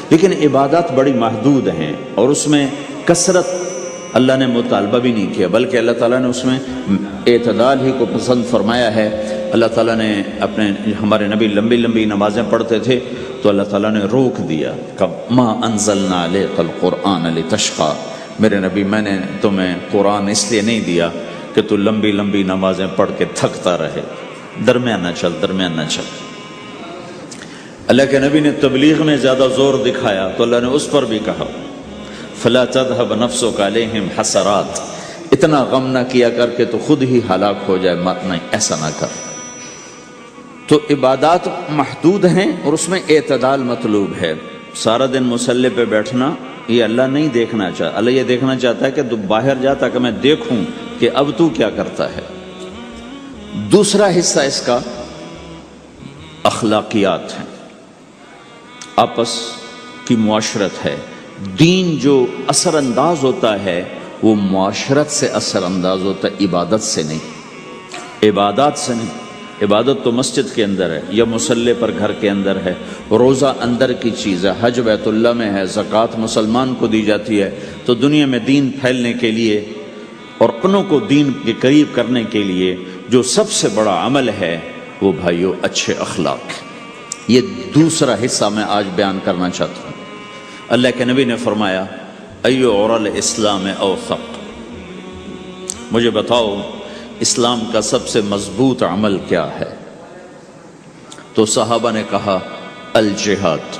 لیکن عبادات بڑی محدود ہیں اور اس میں کثرت اللہ نے مطالبہ بھی نہیں کیا، بلکہ اللہ تعالیٰ نے اس میں اعتدال ہی کو پسند فرمایا ہے۔ اللہ تعالیٰ نے ہمارے نبی لمبی نمازیں پڑھتے تھے تو اللہ تعالیٰ نے روک دیا کہ ما انزلنا علیک القرآن لتشقی، میرے نبی میں نے تمہیں قرآن اس لیے نہیں دیا کہ تو لمبی نمازیں پڑھ کے تھکتا رہے، درمیان نہ چل۔ اللہ کے نبی نے تبلیغ میں زیادہ زور دکھایا تو اللہ نے اس پر بھی کہا فلا تذهب نفسك عليهم حسرات، اتنا غم نہ کیا کر کے تو خود ہی ہلاک ہو جائے، مت نہیں، ایسا نہ کر۔ تو عبادات محدود ہیں اور اس میں اعتدال مطلوب ہے۔ سارا دن مصلی پہ بیٹھنا یہ اللہ نہیں دیکھنا چاہتا، اللہ یہ دیکھنا چاہتا ہے کہ تو باہر جا تاکہ میں دیکھوں کہ اب تو کیا کرتا ہے۔ دوسرا حصہ اس کا اخلاقیات ہیں، آپس کی معاشرت ہے۔ دین جو اثر انداز ہوتا ہے وہ معاشرت سے اثر انداز ہوتا ہے، عبادت سے نہیں، عبادات سے نہیں۔ عبادت تو مسجد کے اندر ہے یا مصلی پر گھر کے اندر ہے، روزہ اندر کی چیز ہے، حج بیت اللہ میں ہے، زکوٰۃ مسلمان کو دی جاتی ہے۔ تو دنیا میں دین پھیلنے کے لیے اور اپنوں کو دین کے قریب کرنے کے لیے جو سب سے بڑا عمل ہے وہ بھائیو اچھے اخلاق۔ یہ دوسرا حصہ میں آج بیان کرنا چاہتا ہوں۔ اللہ کے نبی نے فرمایا ایو عرل اسلام اوثق، مجھے بتاؤ اسلام کا سب سے مضبوط عمل کیا ہے؟ تو صحابہ نے کہا الجہاد،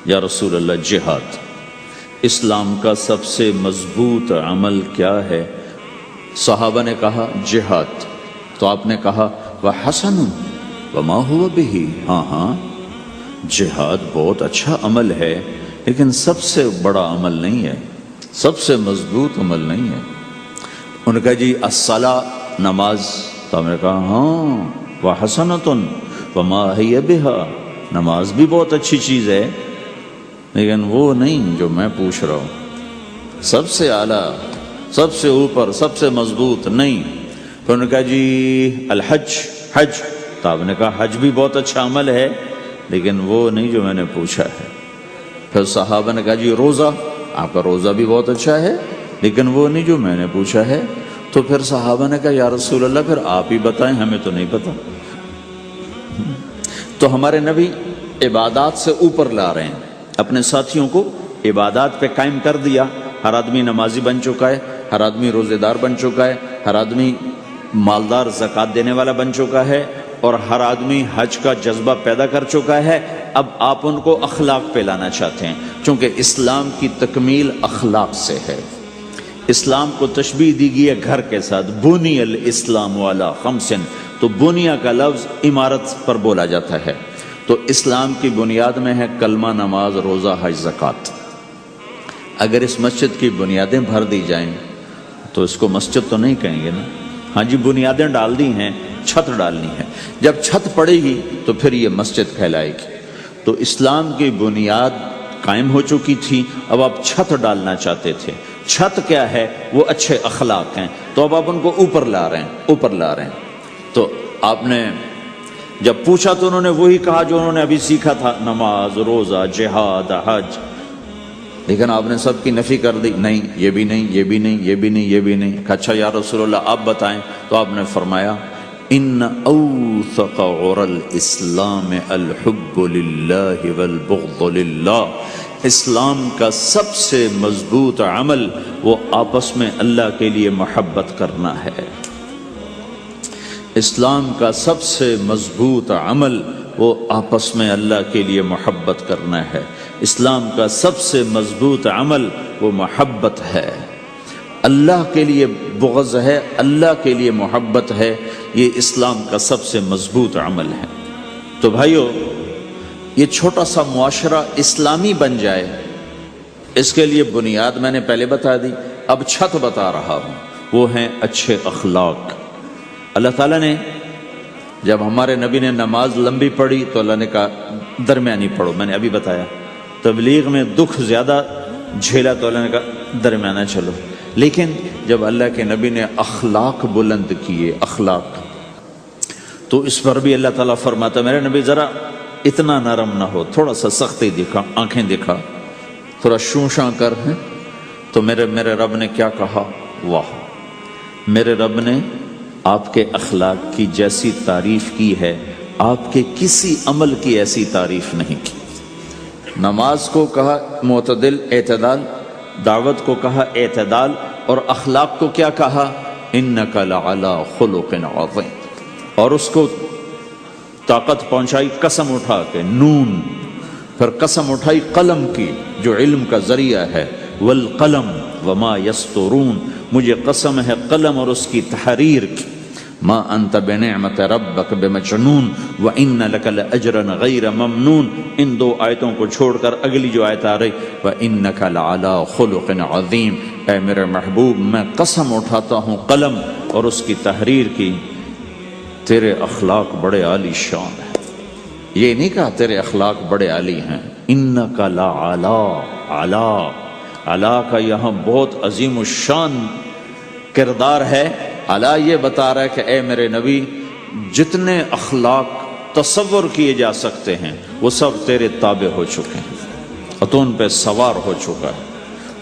یا رسول اللہ جہاد۔ اسلام کا سب سے مضبوط عمل کیا ہے؟ صحابہ نے کہا جہاد۔ تو آپ نے کہا وحسن وما هو به، ہاں جہاد بہت اچھا عمل ہے لیکن سب سے بڑا عمل نہیں ہے، سب سے مضبوط عمل نہیں ہے۔ ان کا جی الصلاۃ، نماز۔ تو ہم نے کہا ہاں وحسنۃ وما هي بها، نماز بھی بہت اچھی چیز ہے لیکن وہ نہیں جو میں پوچھ رہا ہوں، سب سے اعلیٰ، سب سے اوپر، سب سے مضبوط نہیں۔ پھر انہوں نے کہا جی الحج، حج۔ تو آپ نے کہا حج بھی بہت اچھا عمل ہے لیکن وہ نہیں جو میں نے پوچھا ہے۔ پھر صحابہ نے کہا جی روزہ، آپ کا روزہ بھی بہت اچھا ہے لیکن وہ نہیں جو میں نے پوچھا ہے۔ تو پھر صحابہ نے کہا یا رسول اللہ پھر آپ ہی بتائیں، ہمیں تو نہیں پتا۔ تو ہمارے نبی عبادات سے اوپر لا رہے ہیں، اپنے ساتھیوں کو عبادات پہ قائم کر دیا۔ ہر آدمی نمازی بن چکا ہے، ہر آدمی روزے دار بن چکا ہے، ہر آدمی مالدار زکوٰۃ دینے والا بن چکا ہے، اور ہر آدمی حج کا جذبہ پیدا کر چکا ہے۔ اب آپ ان کو اخلاق پہ لانا چاہتے ہیں، چونکہ اسلام کی تکمیل اخلاق سے ہے۔ اسلام کو تشبیہ دی گئی ہے گھر کے ساتھ، بنی الاسلام علی خمس، تو بنیا کا لفظ عمارت پر بولا جاتا ہے۔ تو اسلام کی بنیاد میں ہے کلمہ، نماز، روزہ، حج، زکوٰۃ۔ اگر اس مسجد کی بنیادیں بھر دی جائیں تو اس کو مسجد تو نہیں کہیں گے نا، ہاں جی بنیادیں ڈال دی ہیں، چھت ڈالنی ہے، جب چھت پڑے گی تو پھر یہ مسجد کہلائے گی۔ تو اسلام کی بنیاد قائم ہو چکی تھی، اب آپ چھت ڈالنا چاہتے تھے۔ چھت کیا ہے؟ وہ اچھے اخلاق ہیں، تو اب آپ ان کو اوپر لا رہے ہیں۔ تو آپ نے جب پوچھا تو انہوں نے وہی کہا جو انہوں نے ابھی سیکھا تھا، نماز، روزہ، جہاد، حج، لیکن آپ نے سب کی نفی کر دی، نہیں یہ بھی نہیں، یہ بھی نہیں، یہ بھی نہیں، یہ بھی نہیں۔ کہا اچھا یا رسول اللہ آپ بتائیں، تو آپ نے فرمایا ان اوثق عرى الاسلام الحب للہ والبغض للہ، اسلام کا سب سے مضبوط عمل وہ آپس میں اللہ کے لیے محبت کرنا ہے۔ اسلام کا سب سے مضبوط عمل وہ آپس میں اللہ کے لیے محبت کرنا ہے۔ اسلام کا سب سے مضبوط عمل وہ محبت ہے، اللہ کے لیے بغض ہے، اللہ کے لیے محبت ہے، یہ اسلام کا سب سے مضبوط عمل ہے۔ تو بھائیو، یہ چھوٹا سا معاشرہ اسلامی بن جائے، اس کے لیے بنیاد میں نے پہلے بتا دی، اب چھت بتا رہا ہوں، وہ ہیں اچھے اخلاق۔ اللہ تعالیٰ نے جب ہمارے نبی نے نماز لمبی پڑھی تو اللہ نے کہا درمیانی پڑھو، میں نے ابھی بتایا۔ تبلیغ میں دکھ زیادہ جھیلا تو اللہ نے کہا درمیانہ چلو، لیکن جب اللہ کے نبی نے اخلاق بلند کیے، اخلاق، تو اس پر بھی اللہ تعالیٰ فرماتا میرے نبی ذرا اتنا نرم نہ ہو، تھوڑا سا سختی دکھا، آنکھیں دکھا، تھوڑا شونشاں کر ہیں۔ تو میرے رب نے کیا کہا؟ واہ، میرے رب نے آپ کے اخلاق کی جیسی تعریف کی ہے، آپ کے کسی عمل کی ایسی تعریف نہیں کی۔ نماز کو کہا معتدل، اعتدال، دعوت کو کہا اعتدال، اور اخلاق کو کیا کہا؟ انک لعلی خلق عظیم، اور اس کو طاقت پہنچائی قسم اٹھا کے، نون، پھر قسم اٹھائی قلم کی جو علم کا ذریعہ ہے، والقلم وما یسطرون، مجھے قسم ہے قلم اور اس کی تحریر کی، ما انت بنعمت ربک بمجنون وان لک لاجرا غیر ممنون۔ ان دو آیتوں کو چھوڑ کر اگلی جو آیت آ رہی وانک لعلی خلق عظیم، اے میرے محبوب میں قسم اٹھاتا ہوں قلم اور اس کی تحریر کی، تیرے اخلاق بڑے عالی شان ہیں۔ یہ نہیں کہا تیرے اخلاق بڑے عالی ہیں، انک لعلی، علا، علا کا یہاں بہت عظیم الشان کردار ہے۔ علا یہ بتا رہا ہے کہ اے میرے نبی، جتنے اخلاق تصور کیے جا سکتے ہیں وہ سب تیرے تابع ہو چکے ہیں، اور تو ان پہ سوار ہو چکا ہے،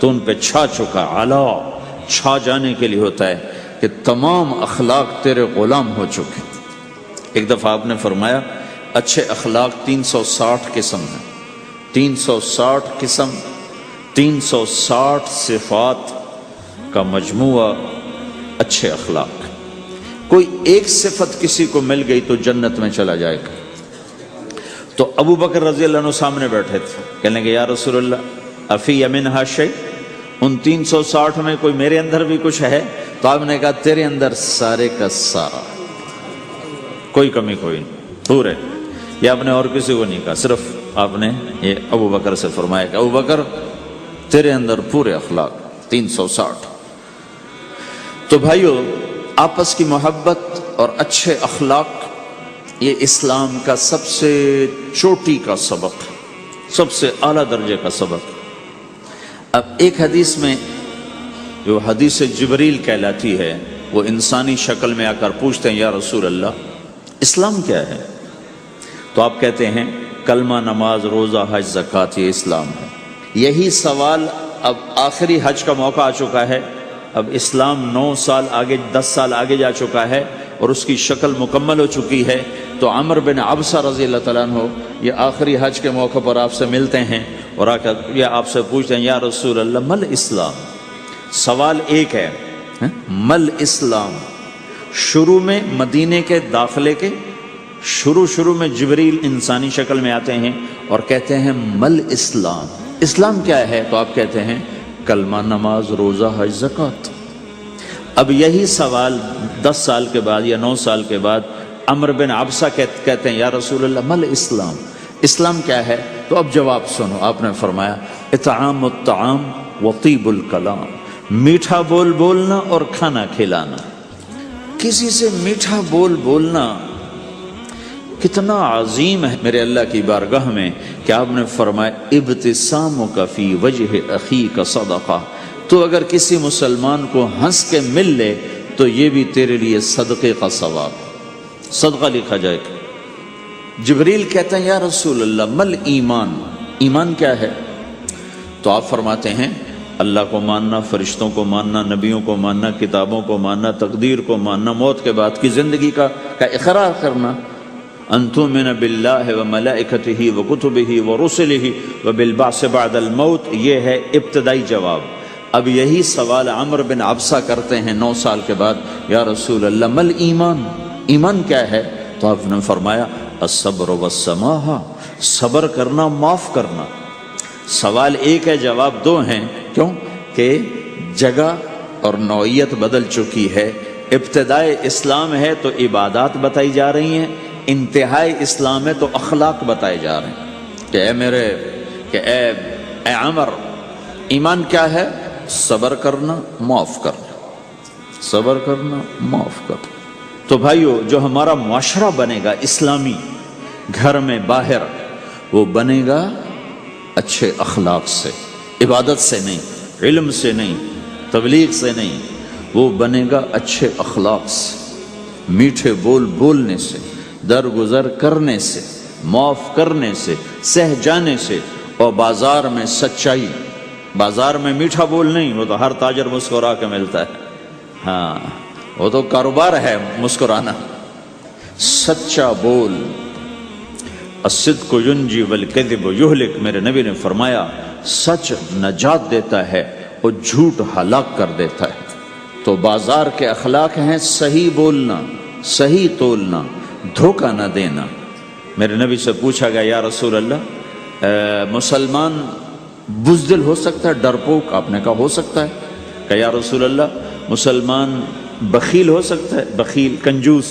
تو ان پہ چھا چکا ہے۔ علا چھا جانے کے لیے ہوتا ہے کہ تمام اخلاق تیرے غلام ہو چکے ہیں۔ ایک دفعہ آپ نے فرمایا اچھے اخلاق 360 قسم ہیں، 360 قسم، 360 صفات کا مجموعہ اچھے اخلاق۔ کوئی ایک صفت کسی کو مل گئی تو جنت میں چلا جائے گا۔ تو ابو بکر رضی اللہ عنہ سامنے بیٹھے تھے، کہنے لگے یا رسول اللہ افی منہا شیء، ان 360 میں کوئی میرے اندر بھی کچھ ہے؟ تو آپ نے کہا تیرے اندر سارے کا سارا، کوئی کمی کوئی نہیں، پورے۔ یہ آپ نے اور کسی کو نہیں کہا، صرف آپ نے یہ ابو بکر سے فرمایا کہ ابو بکر تیرے اندر پورے اخلاق 360۔ تو بھائیو، آپس کی محبت اور اچھے اخلاق یہ اسلام کا سب سے چوٹی کا سبق، سب سے اعلیٰ درجے کا سبق۔ اب ایک حدیث میں جو حدیث جبریل کہلاتی ہے، وہ انسانی شکل میں آ کر پوچھتے ہیں یا رسول اللہ اسلام کیا ہے؟ تو آپ کہتے ہیں کلمہ، نماز، روزہ، حج، زکوٰۃ، یہ اسلام ہے۔ یہی سوال اب آخری حج کا موقع آ چکا ہے، اب اسلام 9 سال آگے، 10 سال آگے جا چکا ہے اور اس کی شکل مکمل ہو چکی ہے۔ تو عمر بن عبسہ رضی اللہ تعالیٰ عنہ یہ آخری حج کے موقع پر آپ سے ملتے ہیں اور آ کر یہ آپ سے پوچھتے ہیں یا رسول اللہ مل اسلام؟ سوال ایک ہے، مل اسلام؟ شروع میں مدینے کے داخلے کے شروع میں جبریل انسانی شکل میں آتے ہیں اور کہتے ہیں مل اسلام، اسلام کیا ہے؟ تو آپ کہتے ہیں کلمہ، نماز، روزہ، حج، زکوٰۃ۔ اب یہی سوال 10 سال کے بعد یا 9 سال کے بعد عمر بن عبسہ کہتے ہیں یا رسول اللہ مل اسلام، اسلام کیا ہے؟ تو اب جواب سنو، آپ نے فرمایا اطعام الطعام وطیب الکلام، میٹھا بول بولنا اور کھانا کھلانا۔ کسی سے میٹھا بول بولنا کتنا عظیم ہے میرے اللہ کی بارگاہ میں کہ آپ نے فرمایا ابتسامک فی وجہ اخیک صدقہ، تو اگر کسی مسلمان کو ہنس کے مل لے تو یہ بھی تیرے لیے صدقے کا ثواب۔ صدقہ لکھا جائے گا۔ جبریل کہتے ہیں یا رسول اللہ مل ایمان، ایمان کیا ہے؟ تو آپ فرماتے ہیں اللہ کو ماننا، فرشتوں کو ماننا، نبیوں کو ماننا، کتابوں کو ماننا، تقدیر کو ماننا، موت کے بعد کی زندگی کا اقرار کرنا۔ ان تؤمن باللہ وملائکتہ وکتبہ ورسلہ وبالبعث بعد الموت، یہ ہے ابتدائی جواب۔ اب یہی سوال عمرو بن عبسہ کرتے ہیں 9 سال کے بعد، یا رسول اللہ مل ایمان، ایمان کیا ہے؟ تو آپ نے فرمایا الصبر والسماحہ، صبر کرنا، معاف کرنا۔ سوال ایک ہے، جواب 2 ہیں۔ کیوں؟ کہ جگہ اور نوعیت بدل چکی ہے۔ ابتدائے اسلام ہے تو عبادات بتائی جا رہی ہیں، انتہائی اسلام ہے تو اخلاق بتائے جا رہے ہیں کہ اے عمر، ایمان کیا ہے؟ صبر کرنا، معاف کرنا، صبر کرنا، معاف کرنا۔ تو بھائیو، جو ہمارا معاشرہ بنے گا اسلامی، گھر میں باہر، وہ بنے گا اچھے اخلاق سے، عبادت سے نہیں، علم سے نہیں، تبلیغ سے نہیں، وہ بنے گا اچھے اخلاق سے، میٹھے بول بولنے سے، درگزر کرنے سے، معاف کرنے سے، سہ جانے سے، اور بازار میں سچائی۔ بازار میں میٹھا بول نہیں، وہ تو ہر تاجر مسکرا کے ملتا ہے، ہاں وہ تو کاروبار ہے مسکرانا۔ سچا بول، الصدق ینجی والکذب یہلک، میرے نبی نے فرمایا سچ نجات دیتا ہے اور جھوٹ ہلاک کر دیتا ہے۔ تو بازار کے اخلاق ہیں صحیح بولنا، صحیح تولنا، دھوکہ نہ دینا۔ میرے نبی سے پوچھا گیا یا رسول اللہ مسلمان بزدل ہو سکتا ہے، ڈرپوک؟ آپ نے کہا ہو سکتا ہے۔ کہ یا رسول اللہ مسلمان بخیل ہو سکتا ہے، بخیل کنجوس؟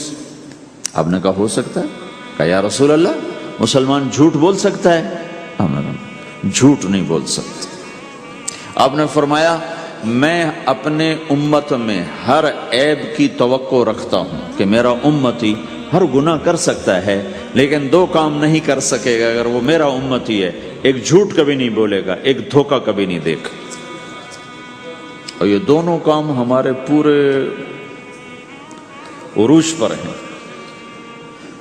آپ نے کہا ہو سکتا ہے۔ کہ یا رسول اللہ مسلمان جھوٹ بول سکتا ہے؟ آپ نے کہا جھوٹ نہیں بول سکتا۔ آپ نے فرمایا میں اپنے امت میں ہر عیب کی توقع رکھتا ہوں کہ میرا امتی ہر گناہ کر سکتا ہے لیکن 2 کام نہیں کر سکے گا اگر وہ میرا امتی ہے، ایک جھوٹ کبھی نہیں بولے گا، ایک دھوکہ کبھی نہیں دے گا۔ اور یہ دونوں کام ہمارے پورے عروج پر ہیں۔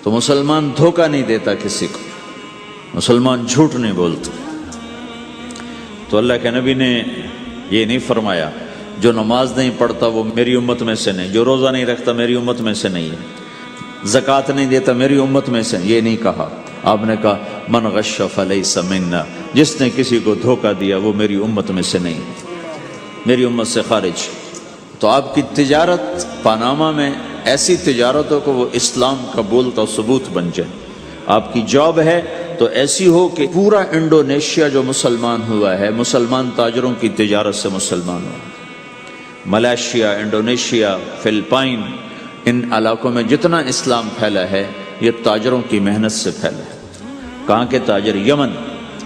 تو مسلمان دھوکہ نہیں دیتا کسی کو، مسلمان جھوٹ نہیں بولتا۔ تو اللہ کے نبی نے یہ نہیں فرمایا جو نماز نہیں پڑھتا وہ میری امت میں سے نہیں، جو روزہ نہیں رکھتا میری امت میں سے نہیں ہے، زکوٰۃ نہیں دیتا میری امت میں سے، یہ نہیں کہا۔ آپ نے کہا من غش فلیس منا، جس نے کسی کو دھوکہ دیا وہ میری امت میں سے نہیں، میری امت سے خارج۔ تو آپ کی تجارت پاناما میں ایسی تجارت ہو کہ وہ اسلام کا بولتا ثبوت بن جائے۔ آپ کی جاب ہے تو ایسی ہو کہ پورا انڈونیشیا جو مسلمان ہوا ہے، مسلمان تاجروں کی تجارت سے مسلمان ہوا۔ ملائیشیا، انڈونیشیا، فلپائن، ان علاقوں میں جتنا اسلام پھیلا ہے یہ تاجروں کی محنت سے پھیلا ہے۔ کہاں کے تاجر؟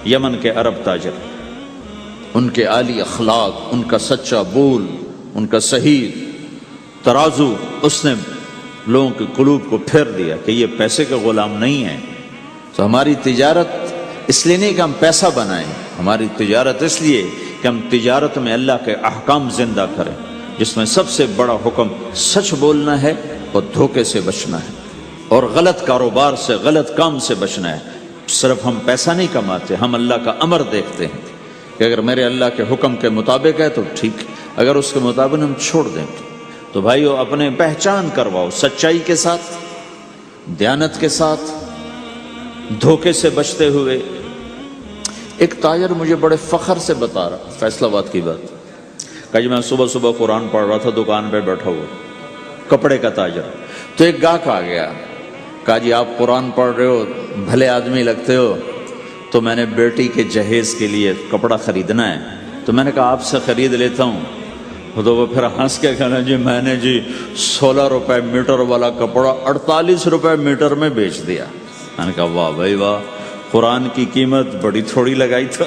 یمن کے عرب تاجر، ان کے عالی اخلاق، ان کا سچا بول، ان کا صحیح ترازو، اس نے لوگوں کے قلوب کو پھیر دیا کہ یہ پیسے کے غلام نہیں ہیں۔ تو ہماری تجارت اس لیے نہیں کہ ہم پیسہ بنائیں، ہماری تجارت اس لیے کہ ہم تجارت میں اللہ کے احکام زندہ کریں، جس میں سب سے بڑا حکم سچ بولنا ہے اور دھوکے سے بچنا ہے، اور غلط کاروبار سے، غلط کام سے بچنا ہے۔ صرف ہم پیسہ نہیں کماتے، ہم اللہ کا امر دیکھتے ہیں کہ اگر میرے اللہ کے حکم کے مطابق ہے تو ٹھیک، اگر اس کے مطابق ہم چھوڑ دیں تو بھائیو اپنے پہچان کرواؤ سچائی کے ساتھ، دیانت کے ساتھ، دھوکے سے بچتے ہوئے۔ ایک تاجر مجھے بڑے فخر سے بتا رہا، فیصل آباد کی بات، کہ میں صبح صبح قرآن پڑھ رہا تھا، دکان پہ بیٹھا ہوا، کپڑے کا تاجر۔ تو ایک گاہک آ گیا، کہا جی آپ قرآن پڑھ رہے ہو، بھلے آدمی لگتے ہو، تو میں نے بیٹی کے جہیز کے لیے کپڑا خریدنا ہے، تو میں نے کہا آپ سے خرید لیتا ہوں۔ تو وہ پھر ہنس کے کہنا جی میں نے 16 روپے میٹر والا کپڑا 48 روپے میٹر میں بیچ دیا۔ میں نے کہا واہ بھائی واہ، قرآن کی قیمت بڑی تھوڑی لگائی تو۔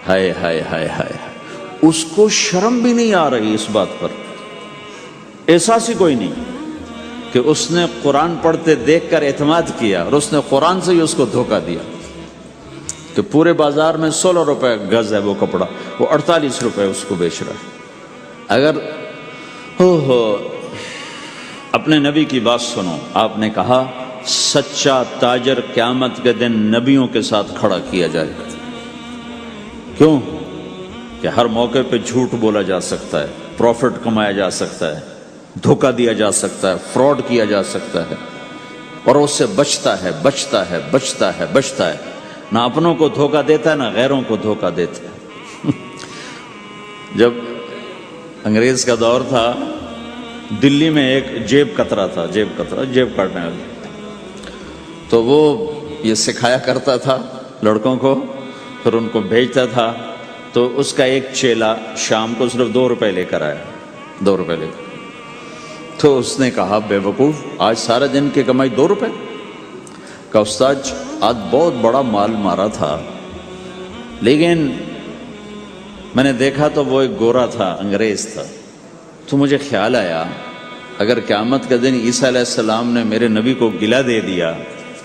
ہائے ہائے ہائے ہائے، اس کو شرم بھی نہیں آ رہی اس بات پر، احساس ہی کوئی نہیں کہ اس نے قرآن پڑھتے دیکھ کر اعتماد کیا اور اس نے قرآن سے ہی اس کو دھوکہ دیا کہ پورے بازار میں 16 روپے گز ہے وہ کپڑا، وہ 48 روپے اس کو بیچ رہا ہے۔ اگر اپنے نبی کی بات سنو، آپ نے کہا سچا تاجر قیامت کے دن نبیوں کے ساتھ کھڑا کیا جائے گا۔ کیوں؟ کہ ہر موقع پہ جھوٹ بولا جا سکتا ہے، پروفٹ کمایا جا سکتا ہے، دھوکہ دیا جا سکتا ہے، فراڈ کیا جا سکتا ہے، اور اس سے بچتا ہے بچتا ہے بچتا ہے بچتا ہے، نہ اپنوں کو دھوکہ دیتا ہے نہ غیروں کو دھوکہ دیتا ہے۔ جب انگریز کا دور تھا، دلی میں ایک جیب کترا تھا، جیب کاٹنے والا، تو وہ یہ سکھایا کرتا تھا لڑکوں کو، پھر ان کو بھیجتا تھا، تو اس کا ایک چیلا شام کو صرف 2 روپے لے کر آیا، 2 روپے لے کر۔ تو اس نے کہا بے وقوف، آج سارا دن کی کمائی 2 روپے؟ کہا استاد آج بہت بڑا مال مارا تھا، لیکن میں نے دیکھا تو وہ ایک گورا تھا، انگریز تھا، تو مجھے خیال آیا اگر قیامت کا دن عیسیٰ علیہ السلام نے میرے نبی کو گلہ دے دیا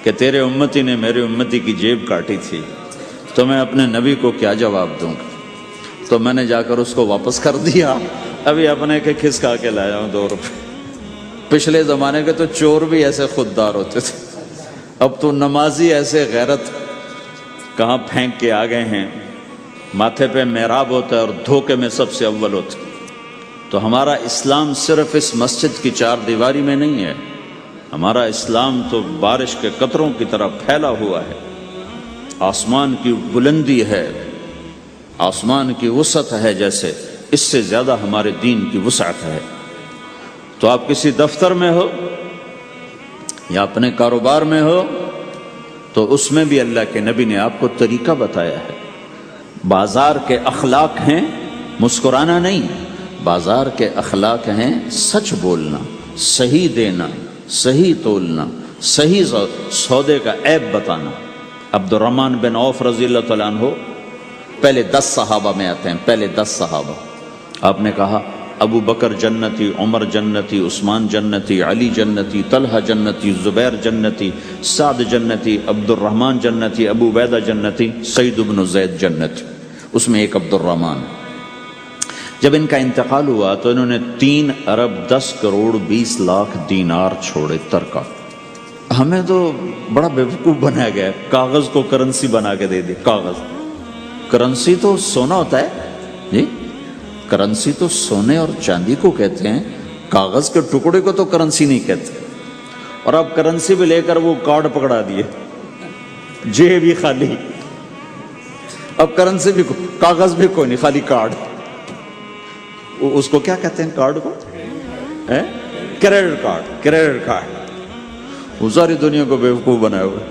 کہ تیرے امتی نے میرے امتی کی جیب کاٹی تھی، تو میں اپنے نبی کو کیا جواب دوں گا؟ تو میں نے جا کر اس کو واپس کر دیا، ابھی اپنے کے کھسکا کے لایا ہوں 2 روپے۔ پچھلے زمانے کے تو چور بھی ایسے خوددار ہوتے تھے، اب تو نمازی ایسے غیرت کہاں پھینک کے آ گئے ہیں، ماتھے پہ محراب ہوتا ہے اور دھوکے میں سب سے اول ہوتا ہے۔ تو ہمارا اسلام صرف اس مسجد کی 4 دیواری میں نہیں ہے، ہمارا اسلام تو بارش کے قطروں کی طرح پھیلا ہوا ہے، آسمان کی بلندی ہے، آسمان کی وسعت ہے، جیسے اس سے زیادہ ہمارے دین کی وسعت ہے۔ تو آپ کسی دفتر میں ہو یا اپنے کاروبار میں ہو، تو اس میں بھی اللہ کے نبی نے آپ کو طریقہ بتایا ہے۔ بازار کے اخلاق ہیں مسکرانا نہیں، بازار کے اخلاق ہیں سچ بولنا، صحیح دینا، صحیح تولنا، صحیح سودے کا عیب بتانا۔ عبد الرحمن بن عوف رضی اللہ تعالیٰ عنہ پہلے 10 صحابہ میں آتے ہیں، پہلے 10 صحابہ۔ آپ نے کہا ابو بکر جنتی، عمر جنتی، عثمان جنتی، علی جنتی، طلحہ جنتی، زبیر جنتی، سعد جنتی، عبد الرحمن جنتی، ابو عبیدہ جنتی، سعید بن زید جنتی، اس میں ایک عبد الرحمن۔ جب ان کا انتقال ہوا تو انہوں نے 3 ارب 10 کروڑ 20 لاکھ دینار چھوڑے ترکہ۔ ہمیں تو بڑا بیوقوف بنایا گیا ہے، کاغذ کو کرنسی بنا کے دے دے۔ کاغذ، کرنسی تو سونا ہوتا ہے جی، کرنسی تو سونے اور چاندی کو کہتے ہیں، کاغذ کے ٹکڑے کو تو کرنسی نہیں کہتے۔ اور اب کرنسی بھی لے کر وہ کارڈ پکڑا دیے، جیب بھی خالی، اب کرنسی بھی کاغذ بھی کوئی نہیں، خالی کارڈ۔ اس کو کیا کہتے ہیں کارڈ کو؟ Credit card, credit card. وہ ساری دنیا کو بیوقوف بنائے ہوئے،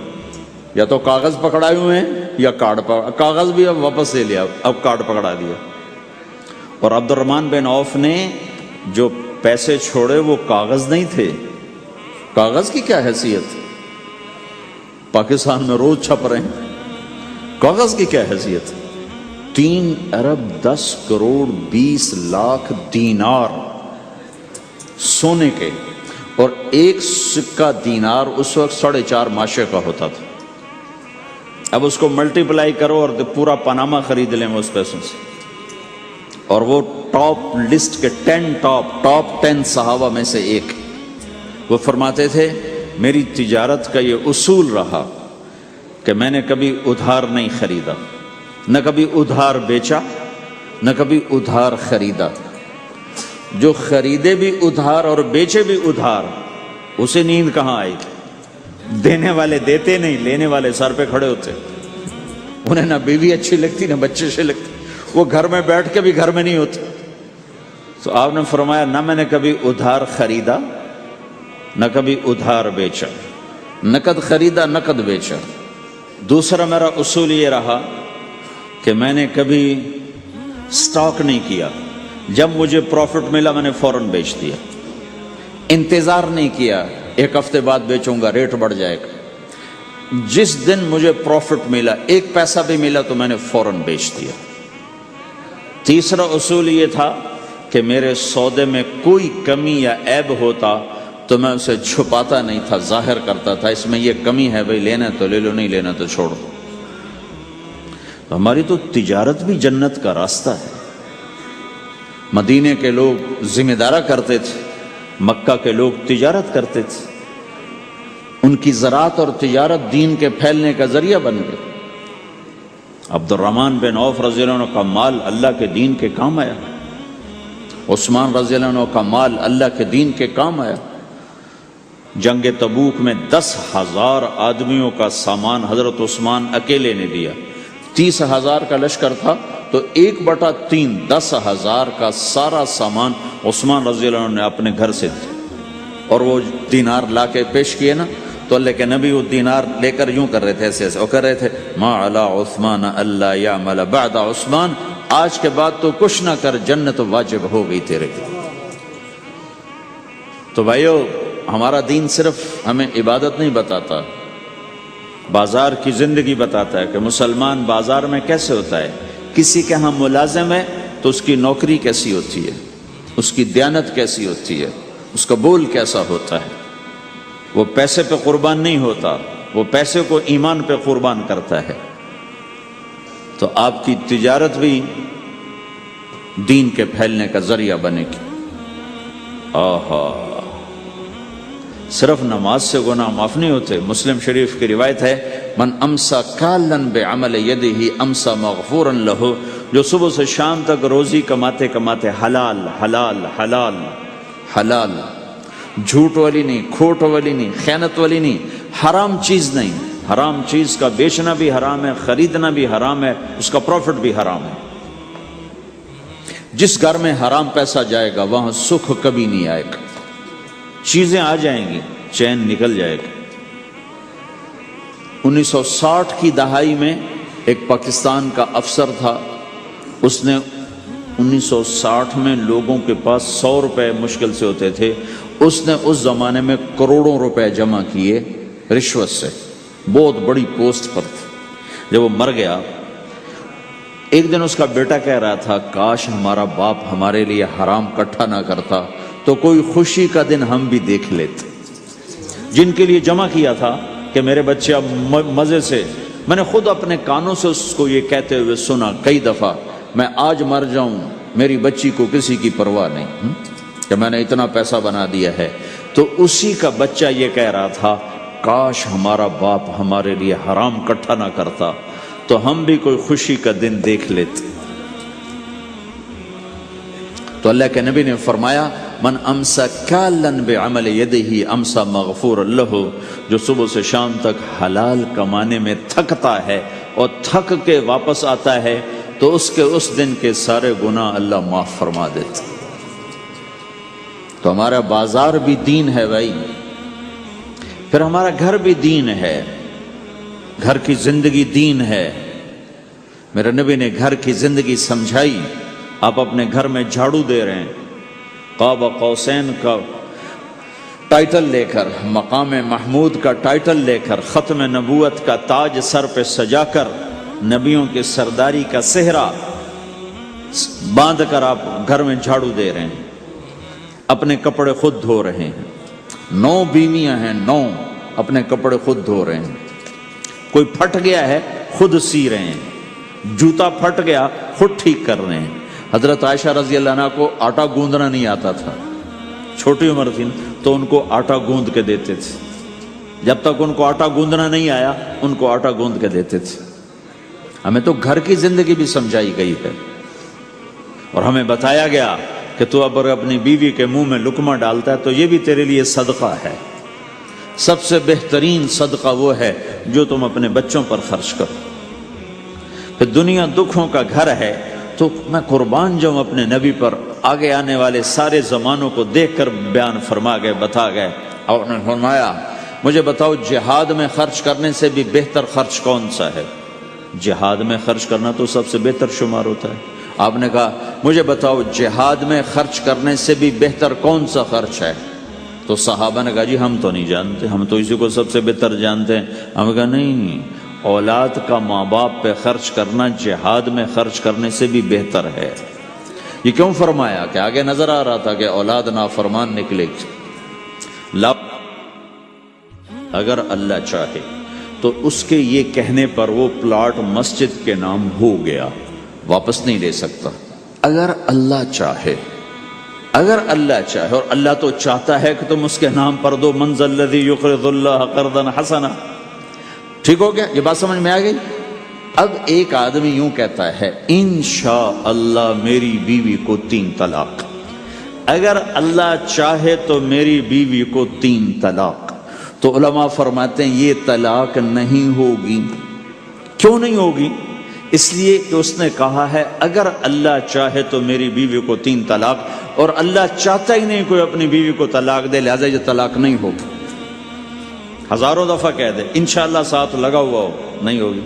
یا تو کاغذ پکڑائے ہوئے ہیں یا کارڈ کاغذ بھی اب واپس لے لیا، اب کارڈ پکڑا دیا۔ اور عبد الرحمن بن عوف نے جو پیسے چھوڑے وہ کاغذ نہیں تھے۔ کاغذ کی کیا حیثیت؟ پاکستان میں روز چھپ رہے ہیں، کاغذ کی کیا حیثیت؟ 3 ارب 10 کروڑ 20 لاکھ دینار سونے کے، اور ایک سکہ دینار اس وقت 4.5 ماشے کا ہوتا تھا۔ اب اس کو ملٹیپلائی کرو اور پورا پاناما خرید لیں اس پیسوں سے۔ اور وہ ٹاپ لسٹ کے 10 صحابہ میں سے ایک، وہ فرماتے تھے میری تجارت کا یہ اصول رہا کہ میں نے کبھی ادھار نہیں خریدا، نہ کبھی ادھار بیچا، نہ کبھی ادھار خریدا۔ جو خریدے بھی ادھار اور بیچے بھی ادھار، اسے نیند کہاں آئی؟ دینے والے دیتے نہیں، لینے والے سر پہ کھڑے ہوتے، انہیں نہ بیوی اچھی لگتی نہ بچے اچھے لگتے، وہ گھر میں بیٹھ کے بھی گھر میں نہیں ہوتے۔ تو آپ نے فرمایا نہ میں نے کبھی ادھار خریدا، نہ کبھی ادھار بیچا، نقد خریدا نقد بیچا۔ دوسرا میرا اصول یہ رہا کہ میں نے کبھی سٹاک نہیں کیا، جب مجھے پروفٹ ملا میں نے فوراً بیچ دیا، انتظار نہیں کیا 1 ہفتے بعد بیچوں گا ریٹ بڑھ جائے گا۔ جس دن مجھے پروفٹ ملا 1 پیسہ بھی ملا تو میں نے فوراً بیچ دیا۔ تیسرا اصول یہ تھا کہ میرے سودے میں کوئی کمی یا عیب ہوتا تو میں اسے چھپاتا نہیں تھا، ظاہر کرتا تھا، اس میں یہ کمی ہے بھائی، لینا تو لے لو، نہیں لینا تو چھوڑو۔ ہماری تو تجارت بھی جنت کا راستہ ہے۔ مدینے کے لوگ ذمہ دارا کرتے تھے، مکہ کے لوگ تجارت کرتے تھے، ان کی زراعت اور تجارت دین کے پھیلنے کا ذریعہ بن گئی۔ عبد الرحمن بن عوف رضی اللہ عنہ کا مال اللہ کے دین کے کام آیا، عثمان رضی اللہ عنہ کا مال اللہ کے دین کے کام آیا۔ جنگ تبوک میں 10,000 آدمیوں کا سامان حضرت عثمان اکیلے نے دیا۔ 30,000 کا لشکر تھا تو 1/3 10,000 کا سارا سامان عثمان رضی اللہ عنہ نے اپنے گھر سے دیا، اور وہ دینار لا کے پیش کیے نا تو اللہ کے نبی وہ دینار لے کر یوں کر رہے تھے، ایسے ایسے وہ کر رہے تھے، ما علی عثمان اللہ یعمل بعد عثمان، آج کے بعد تو کچھ نہ کر، جنت واجب ہو گئی تیرے کو۔ تو بھائیو، ہمارا دین صرف ہمیں عبادت نہیں بتاتا، بازار کی زندگی بتاتا ہے کہ مسلمان بازار میں کیسے ہوتا ہے۔ کسی کے ہاں ملازم ہے تو اس کی نوکری کیسی ہوتی ہے، اس کی دیانت کیسی ہوتی ہے، اس کا بول کیسا ہوتا ہے۔ وہ پیسے پہ قربان نہیں ہوتا، وہ پیسے کو ایمان پہ قربان کرتا ہے۔ تو آپ کی تجارت بھی دین کے پھیلنے کا ذریعہ بنے گی۔ آہا، صرف نماز سے گناہ معاف نہیں ہوتے۔ مسلم شریف کی روایت ہے، من امسا کالن بعمل یدہ امسا مغفورا لہ، جو صبح سے شام تک روزی کماتے کماتے حلال حلال حلال حلال، جھوٹ والی نہیں، کھوٹ والی نہیں، خیانت والی نہیں، حرام چیز نہیں، حرام چیز کا بیچنا بھی حرام ہے، خریدنا بھی حرام ہے، اس کا پروفٹ بھی حرام ہے۔ جس گھر میں حرام پیسہ جائے گا وہاں سکھ کبھی نہیں آئے گا، چیزیں آ جائیں گی، چین نکل جائے گا۔ 1960 کی دہائی میں ایک پاکستان کا افسر تھا، اس نے 1960 میں لوگوں کے پاس 100 روپے مشکل سے ہوتے تھے، اس نے اس زمانے میں کروڑوں روپے جمع کیے رشوت سے، بہت بڑی پوسٹ پر تھا۔ جب وہ مر گیا، ایک دن اس کا بیٹا کہہ رہا تھا، کاش ہمارا باپ ہمارے لیے حرام کٹھا نہ کرتا تو کوئی خوشی کا دن ہم بھی دیکھ لیتے۔ جن کے لیے جمع کیا تھا کہ میرے بچے اب مزے سے، میں نے خود اپنے کانوں سے اس کو یہ کہتے ہوئے سنا کئی دفعہ، میں آج مر جاؤں میری بچی کو کسی کی پرواہ نہیں کہ میں نے اتنا پیسہ بنا دیا ہے۔ تو اسی کا بچہ یہ کہہ رہا تھا، کاش ہمارا باپ ہمارے لیے حرام کٹھا نہ کرتا تو ہم بھی کوئی خوشی کا دن دیکھ لیتے۔ تو اللہ کے نبی نے فرمایا، من امسا کالن بعمل یدہ امسا مغفور لہ، جو صبح سے شام تک حلال کمانے میں تھکتا ہے اور تھک کے واپس آتا ہے تو اس کے اس دن کے سارے گناہ اللہ معاف فرما دیتا۔ تو ہمارا بازار بھی دین ہے بھائی، پھر ہمارا گھر بھی دین ہے، گھر کی زندگی دین ہے۔ میرے نبی نے گھر کی زندگی سمجھائی۔ آپ اپنے گھر میں جھاڑو دے رہے ہیں، قاب قوسین کا ٹائٹل لے کر، مقام محمود کا ٹائٹل لے کر، ختم نبوت کا تاج سر پہ سجا کر، نبیوں کے سرداری کا صحرا باندھ کر آپ گھر میں جھاڑو دے رہے ہیں، اپنے کپڑے خود دھو رہے ہیں۔ 9 بیویاں ہیں، 9 اپنے کپڑے خود دھو رہے ہیں۔ کوئی پھٹ گیا ہے خود سی رہے ہیں، جوتا پھٹ گیا خود ٹھیک کر رہے ہیں۔ حضرت عائشہ رضی اللہ عنہ کو آٹا گوندنا نہیں آتا تھا، چھوٹی عمر تھی تو ان کو آٹا گوند کے دیتے تھے، جب تک ان کو آٹا گوندنا نہیں آیا ان کو آٹا گوند کے دیتے تھے۔ ہمیں تو گھر کی زندگی بھی سمجھائی گئی ہے، اور ہمیں بتایا گیا کہ تو اب اپنی بیوی کے منہ میں لقمہ ڈالتا ہے تو یہ بھی تیرے لیے صدقہ ہے۔ سب سے بہترین صدقہ وہ ہے جو تم اپنے بچوں پر خرچ کرو۔ پھر دنیا دکھوں کا گھر ہے تو میں قربان جاؤں اپنے نبی پر، آگے آنے والے سارے زمانوں کو دیکھ کر بیان فرما گئے، بتا گئے، اور انہوں نے فرمایا مجھے بتاؤ جہاد میں خرچ کرنے سے بھی بہتر خرچ کون سا ہے؟ جہاد میں خرچ کرنا تو سب سے بہتر شمار ہوتا ہے۔ آپ نے کہا مجھے بتاؤ جہاد میں خرچ کرنے سے بھی بہتر کون سا خرچ ہے؟ تو صحابہ نے کہا جی ہم تو نہیں جانتے، ہم تو اسی کو سب سے بہتر جانتے ہیں۔ ہم نے کہا نہیں، اولاد کا ماں باپ پہ خرچ کرنا جہاد میں خرچ کرنے سے بھی بہتر ہے۔ یہ کیوں فرمایا؟ کہ آگے نظر آ رہا تھا کہ اولاد نافرمان نکلے گی، اگر اللہ چاہے تو اس کے یہ کہنے پر وہ پلاٹ مسجد کے نام ہو گیا، واپس نہیں لے سکتا۔ اگر اللہ چاہے اگر اللہ چاہے، اور اللہ تو چاہتا ہے کہ تم اس کے نام پر دو، من ذا الذی یقرض اللہ قرضا حسنا. ٹھیک ہو گیا؟ یہ بات سمجھ میں آ گئی؟ اب ایک آدمی یوں کہتا ہے انشاءاللہ میری بیوی کو 3 طلاق، اگر اللہ چاہے تو میری بیوی کو 3 طلاق، تو علماء فرماتے ہیں یہ طلاق نہیں ہوگی. کیوں نہیں ہوگی؟ اس لیے کہ اس نے کہا ہے اگر اللہ چاہے تو میری بیوی کو 3 طلاق، اور اللہ چاہتا ہی نہیں کوئی اپنی بیوی کو طلاق دے، لہذا یہ طلاق نہیں ہوگی. ہزاروں دفعہ کہہ دے انشاءاللہ ساتھ لگا ہوا ہو، نہیں ہوگی.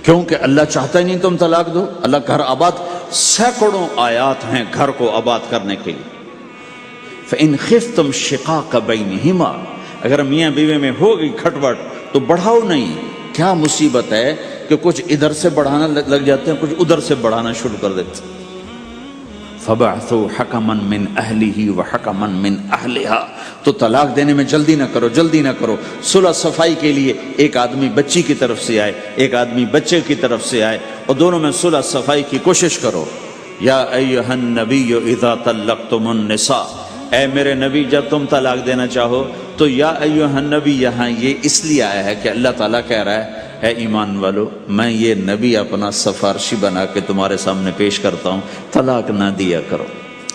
کیونکہ اللہ چاہتا ہی نہیں تم طلاق دو. اللہ گھر آباد، سینکڑوں آیات ہیں گھر کو آباد کرنے کے لیے. فَإِنْ خِفْتُمْ شِقَاقَ بَيْنِهِمَا، اگر میاں بیوی میں ہوگی کھٹپٹ تو بڑھاؤ نہیں. کیا مصیبت ہے کہ کچھ ادھر سے بڑھانا لگ جاتے ہیں، کچھ ادھر سے بڑھانا شروع کر دیتے ہیں. فَبَعْثُوا حَكَمًا مِّنْ أَهْلِهِ وَحَكَمًا مِّنْ أَهْلِهَا، تو طلاق دینے میں جلدی نہ کرو، جلدی نہ کرو. صلح صفائی کے لیے ایک آدمی بچی کی طرف سے آئے، ایک آدمی بچے کی طرف سے آئے، اور دونوں میں صلح صفائی کی کوشش کرو. یا ایھا النبی اذا طلقتم النساء، اے میرے نبی جب تم طلاق دینا چاہو تو یا ایھا النبی یہاں یہ اس لیے آیا ہے کہ اللہ تعالیٰ کہہ رہا ہے اے ایمان والو میں یہ نبی اپنا سفارشی بنا کے تمہارے سامنے پیش کرتا ہوں، طلاق نہ دیا کرو،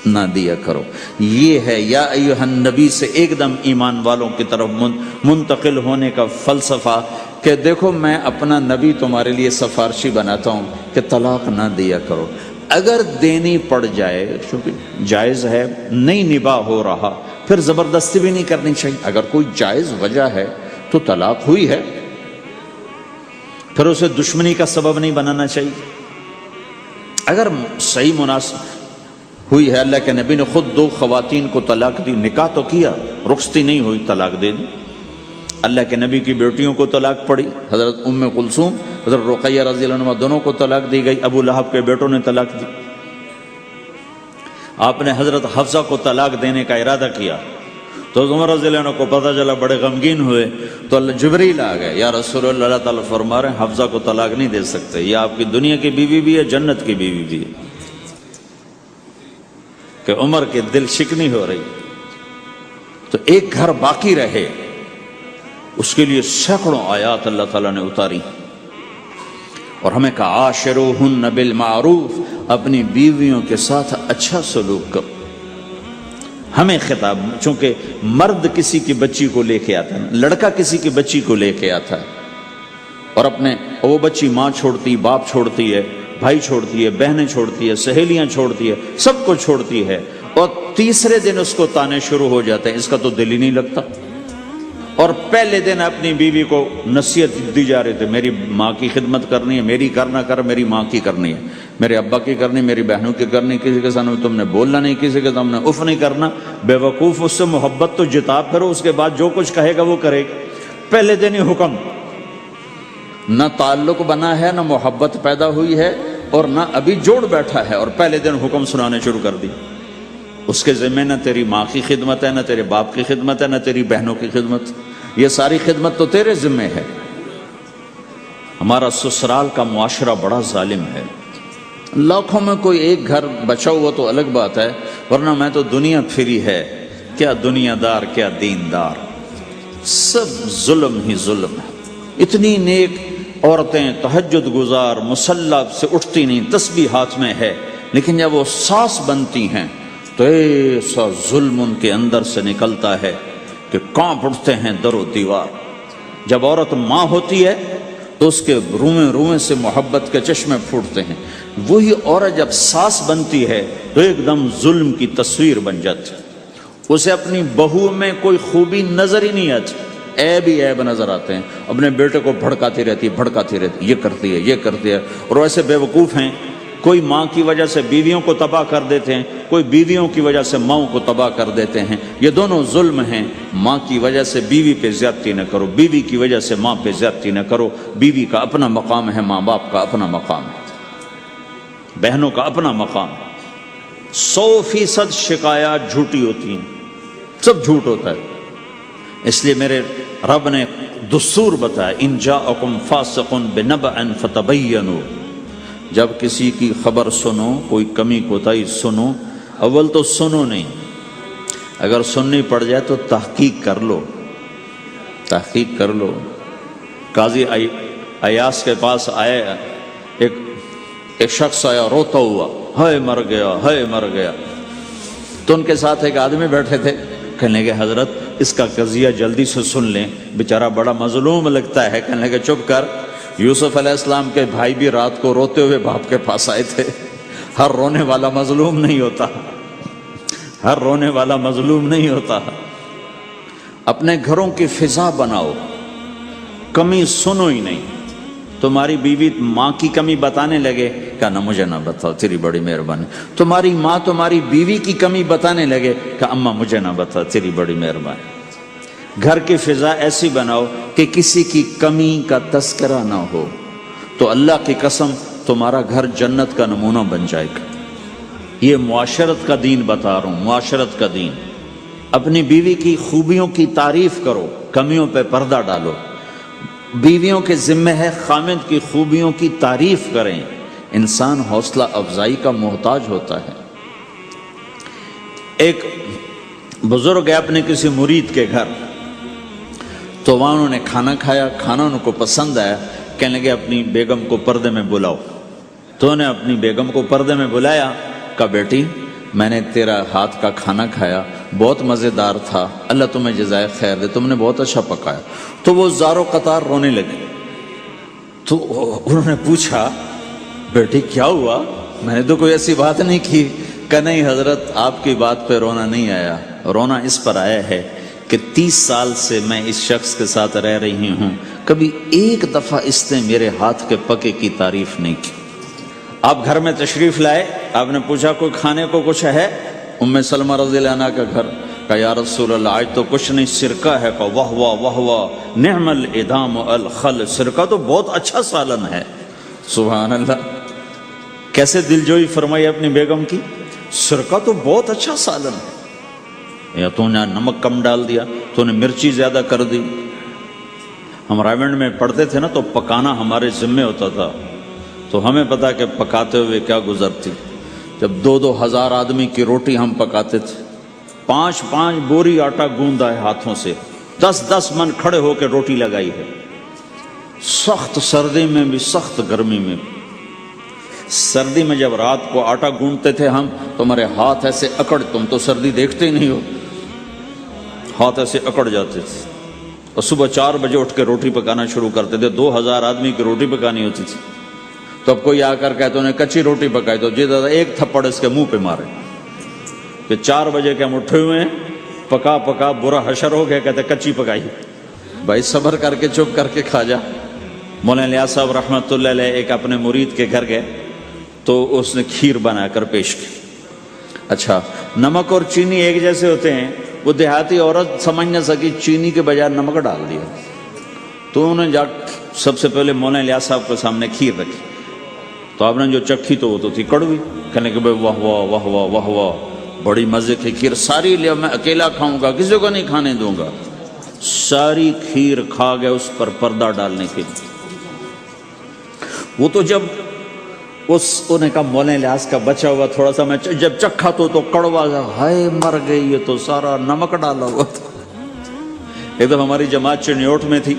نہ دیا کرو. یہ ہے یا ایھا النبی سے ایک دم ایمان والوں کی طرف منتقل ہونے کا فلسفہ کہ دیکھو میں اپنا نبی تمہارے لیے سفارشی بناتا ہوں کہ طلاق نہ دیا کرو. اگر دینی پڑ جائے، چونکہ جائز ہے، نہیں نباہ ہو رہا، پھر زبردستی بھی نہیں کرنی چاہیے. اگر کوئی جائز وجہ ہے تو طلاق ہوئی ہے، پھر اسے دشمنی کا سبب نہیں بنانا چاہیے. اگر صحیح مناسب ہوئی ہے، اللہ کے نبی نے خود 2 خواتین کو طلاق دی، نکاح تو کیا، رخصتی نہیں ہوئی، طلاق دے دی. اللہ کے نبی کی بیٹیوں کو طلاق پڑی، حضرت ام کلثوم، حضرت رقیہ رضی اللہ عنہ دونوں کو طلاق دی گئی. ابو لہب کے بیٹوں نے طلاق دی. آپ نے حضرت حفصہ کو طلاق دینے کا ارادہ کیا تو عمر رضی اللہ عنہ کو پتہ چلا، بڑے غمگین ہوئے، تو جبریل آ گئے، یا رسول اللہ، اللہ تعالیٰ فرما رہے ہیں حفصہ کو طلاق نہیں دے سکتے، یہ آپ کی دنیا کی بیوی بھی ہے، جنت کی بیوی بھی ہے. کہ عمر کے دل شکنی ہو رہی. تو ایک گھر باقی رہے اس کے لیے سینکڑوں آیات اللہ تعالیٰ نے اتاری، اور ہمیں کہا عاشروہن بالمعروف، اپنی بیویوں کے ساتھ اچھا سلوک کرو. ہمیں خطاب، چونکہ مرد کسی کی بچی کو لے کے آتا ہے، لڑکا کسی کی بچی کو لے کے آتا ہے، اور وہ بچی ماں چھوڑتی، باپ چھوڑتی ہے، بھائی چھوڑتی ہے، بہنیں چھوڑتی ہے، سہیلیاں چھوڑتی ہے، سب کو چھوڑتی ہے، اور تیسرے دن اس کو تانے شروع ہو جاتے ہیں، اس کا تو دل ہی نہیں لگتا. اور پہلے دن اپنی بیوی کو نصیحت دی جا رہی تھی، میری ماں کی خدمت کرنی ہے، میری کرنا کر، میری ماں کی کرنی ہے، میرے ابا کی کرنی، میری بہنوں کی کرنی، کسی کے سامنے تم نے بولنا نہیں، کسی کے سامنے اف نہیں کرنا. بے وقوف، اس سے محبت تو جتا پھرو، اس کے بعد جو کچھ کہے گا وہ کرے گا. پہلے دن ہی حکم، نہ تعلق بنا ہے، نہ محبت پیدا ہوئی ہے، اور نہ ابھی جوڑ بیٹھا ہے، اور پہلے دن حکم سنانے شروع کر دی. اس کے ذمہ نہ تیری ماں کی خدمت ہے، نہ تیرے باپ کی خدمت ہے، نہ تیری بہنوں کی خدمت، یہ ساری خدمت تو تیرے ذمہ ہے. ہمارا سسرال کا معاشرہ بڑا ظالم ہے. لاکھوں میں کوئی ایک گھر بچا ہوا تو الگ بات ہے، ورنہ میں تو دنیا پھری ہے، کیا دنیا دار کیا دیندار، سب ظلم ہی ظلم ہے. اتنی نیک عورتیں تہجد گزار، مصلی سے اٹھتی نہیں، تسبیح ہاتھ میں ہے، لیکن جب وہ ساس بنتی ہیں تو ایسا ظلم ان کے اندر سے نکلتا ہے کہ کانپ اٹھتے ہیں در و دیوار. جب عورت ماں ہوتی ہے تو اس کے روئیں روئیں سے محبت کے چشمے پھوٹتے ہیں. وہی عورت جب ساس بنتی ہے تو ایک دم ظلم کی تصویر بن جاتی، اسے اپنی بہو میں کوئی خوبی نظر ہی نہیں آتی، عیب ہی عیب نظر آتے ہیں. اپنے بیٹے کو بھڑکاتی رہتی، یہ کرتی ہے، یہ کرتی ہے. اور ایسے بے وقوف ہیں، کوئی ماں کی وجہ سے بیویوں کو تباہ کر دیتے ہیں، کوئی بیویوں کی وجہ سے ماؤں کو تباہ کر دیتے ہیں. یہ دونوں ظلم ہیں. ماں کی وجہ سے بیوی پہ زیادتی نہ کرو، بیوی کی وجہ سے ماں پہ زیادتی نہ کرو. بیوی کا اپنا مقام ہے، ماں باپ کا اپنا مقام ہے، بہنوں کا اپنا مقام ہے. 100% شکایات جھوٹی ہوتی ہیں، سب جھوٹ ہوتا ہے. اس لیے میرے رب نے دستور بتایا، ان جاءکم فاسق بنبأ فتبینوا، جب کسی کی خبر سنو، کوئی کمی کوتاہی سنو، اول تو سنو نہیں، اگر سننی پڑ جائے تو تحقیق کر لو، تحقیق کر لو۔ قاضی ایاس کے پاس آیا، ایک شخص آیا روتا ہوا، ہائے مر گیا، ہائے مر گیا۔ تو ان کے ساتھ ایک آدمی بیٹھے تھے، کہنے لگے حضرت اس کا قضیہ جلدی سے سن لیں، بیچارہ بڑا مظلوم لگتا ہے۔ کہنے لگے چپ کر، یوسف علیہ السلام کے بھائی بھی رات کو روتے ہوئے باپ کے پاس آئے تھے۔ ہر رونے والا مظلوم نہیں ہوتا، ہر رونے والا مظلوم نہیں ہوتا۔ اپنے گھروں کی فضا بناؤ، کمی سنو ہی نہیں۔ تمہاری بیوی ماں کی کمی بتانے لگے، کہا مجھے نہ بتاؤ، تیری بڑی مہربانی۔ تمہاری ماں تمہاری بیوی کی کمی بتانے لگے، کہا اماں مجھے نہ بتاؤ، تیری بڑی مہربانی۔ گھر کی فضا ایسی بناؤ کہ کسی کی کمی کا تذکرہ نہ ہو، تو اللہ کی قسم تمہارا گھر جنت کا نمونہ بن جائے گا۔ یہ معاشرت کا دین بتا رہا ہوں، معاشرت کا دین۔ اپنی بیوی کی خوبیوں کی تعریف کرو، کمیوں پہ پردہ ڈالو۔ بیویوں کے ذمہ ہے خامد کی خوبیوں کی تعریف کریں۔ انسان حوصلہ افزائی کا محتاج ہوتا ہے۔ ایک بزرگ ہے اپنے کسی مرید کے گھر، تو وہاں انہوں نے کھانا کھایا، کھانا ان کو پسند آیا، کہنے لگے اپنی بیگم کو پردے میں بلاؤ۔ تو انہوں نے اپنی بیگم کو پردے میں بلایا، کہا بیٹی میں نے تیرا ہاتھ کا کھانا کھایا، بہت مزیدار تھا، اللہ تمہیں جزائے خیر دے، تم نے بہت اچھا پکایا۔ تو وہ زارو قطار رونے لگے۔ تو انہوں نے پوچھا بیٹی کیا ہوا؟ میں نے تو کوئی ایسی بات نہیں کی۔ کہ نہیں حضرت آپ کی بات پہ رونا نہیں آیا، رونا اس پر آیا ہے کہ 30 سال سے میں اس شخص کے ساتھ رہ رہی ہوں، کبھی ایک دفعہ اس نے میرے ہاتھ کے پکے کی تعریف نہیں کی۔ آپ گھر میں تشریف لائے، آپ نے پوچھا کوئی کھانے کو کچھ ہے؟ ام سلمہ رضی اللہ عنہ کا گھر، کہا یا رسول اللہ آج تو کچھ نہیں، سرکہ ہے۔ کہا واہ واہ واہ واہ، نعم الادام الخل، سرکہ تو بہت اچھا سالن ہے۔ سبحان اللہ، کیسے دلجوئی فرمائی اپنی بیگم کی، سرکہ تو بہت اچھا سالن ہے، یا تو نے نمک کم ڈال دیا، تو نے مرچی زیادہ کر دی۔ ہم رائمنڈ میں پڑھتے تھے نا، تو پکانا ہمارے ذمے ہوتا تھا، تو ہمیں پتا کہ پکاتے ہوئے کیا گزرتی۔ جب 2-2 ہزار آدمی کی روٹی ہم پکاتے تھے، 5-5 بوری آٹا گوندا ہے ہاتھوں سے، 10-10 من کھڑے ہو کے روٹی لگائی ہے، سخت سردی میں بھی سخت گرمی میں بھی۔ سردی میں جب رات کو آٹا گونڈتے تھے ہم، تو ہمارے ہاتھ ایسے اکڑ، تم تو سردی دیکھتے ہی نہیں ہو، ہاتھ ایسے اکڑ جاتے تھے، اور صبح 4 بجے اٹھ کے روٹی پکانا شروع کرتے تھے۔ 2000 آدمی کی روٹی پکانی ہوتی تھی۔ تو اب کوئی آ کر کہتے انہیں کچی روٹی پکائی، تو جی دادا ایک تھپڑ اس کے منہ پہ مارے کہ 4 بجے کے ہم اٹھے ہوئے ہیں، پکا پکا برا حشر ہو گیا، کہتے کچی پکائی۔ بھائی صبر کر کے چپ کر کے کھا جا۔ مولانا الیاس صاحب رحمۃ اللہ علیہ ایک اپنے مرید کے گھر گئے، تو اس نے کھیر بنا کر پیش کی۔ اچھا نمک اور چینی ایک جیسے ہوتے ہیں، وہ دیہاتی عورت سمجھ نہ سکی، چینی کے بجائے نمک ڈال دیا۔ تو انہوں نے جا سب سے پہلے مولانا الیاس صاحب کے سامنے کھیر رکھی، تو آپ نے جو چکھی تو وہ تو تھی کڑوی۔ کہنے کہ بھائی واہ واہ واہ واہ واہ واہ، بڑی مزے کی کھیر، ساری لیا میں اکیلا کھاؤں گا، کسی کو نہیں کھانے دوں گا۔ ساری کھیر کھا گیا اس پر پردہ ڈالنے کے لیے۔ وہ تو جب انہوں نے کہا مولانا الیاس کا بچا ہوا تھوڑا سا میں جب چکھا تو کڑوا گیا، ہائے مر گئی، یہ تو سارا نمک ڈالا ہوا تھا۔ ایک دفعہ ہماری جماعت چنیوٹ میں تھی،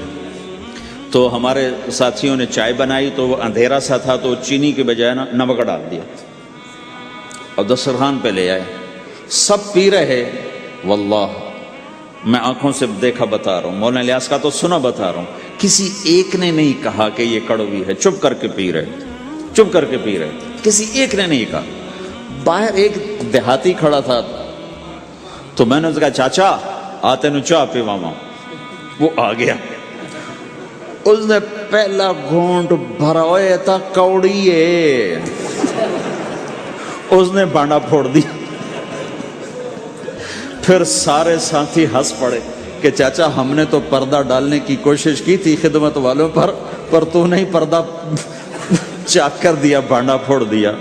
تو ہمارے ساتھیوں نے چائے بنائی، تو وہ اندھیرا سا تھا، تو چینی کے بجائے نمک ڈال دیا اور دسترخوان پہ لے آئے، سب پی رہے۔ واللہ میں آنکھوں سے دیکھا بتا رہا ہوں، مولانا الیاس کا تو سنا بتا رہا ہوں، کسی ایک نے نہیں کہا کہ یہ کڑوی ہے، چپ کر کے پی رہے، چپ کر کے پی رہے، کسی ایک نے نہیں کہا۔ باہر ایک دیہاتی کھڑا تھا، تو میں نے اس کہا چاچا آتے نو چاہ پی ماما، وہ آ گیا، اس نے پہلا گھونٹ بھرا ہوئے تھا کوڑی ہے، اس نے بانڈا پھوڑ دی۔ پھر سارے ساتھی ہنس پڑے کہ چاچا ہم نے تو پردہ ڈالنے کی کوشش کی تھی خدمت والوں پر تو نہیں پردہ چاک کر دیا، بانڈا پھوڑ دیا۔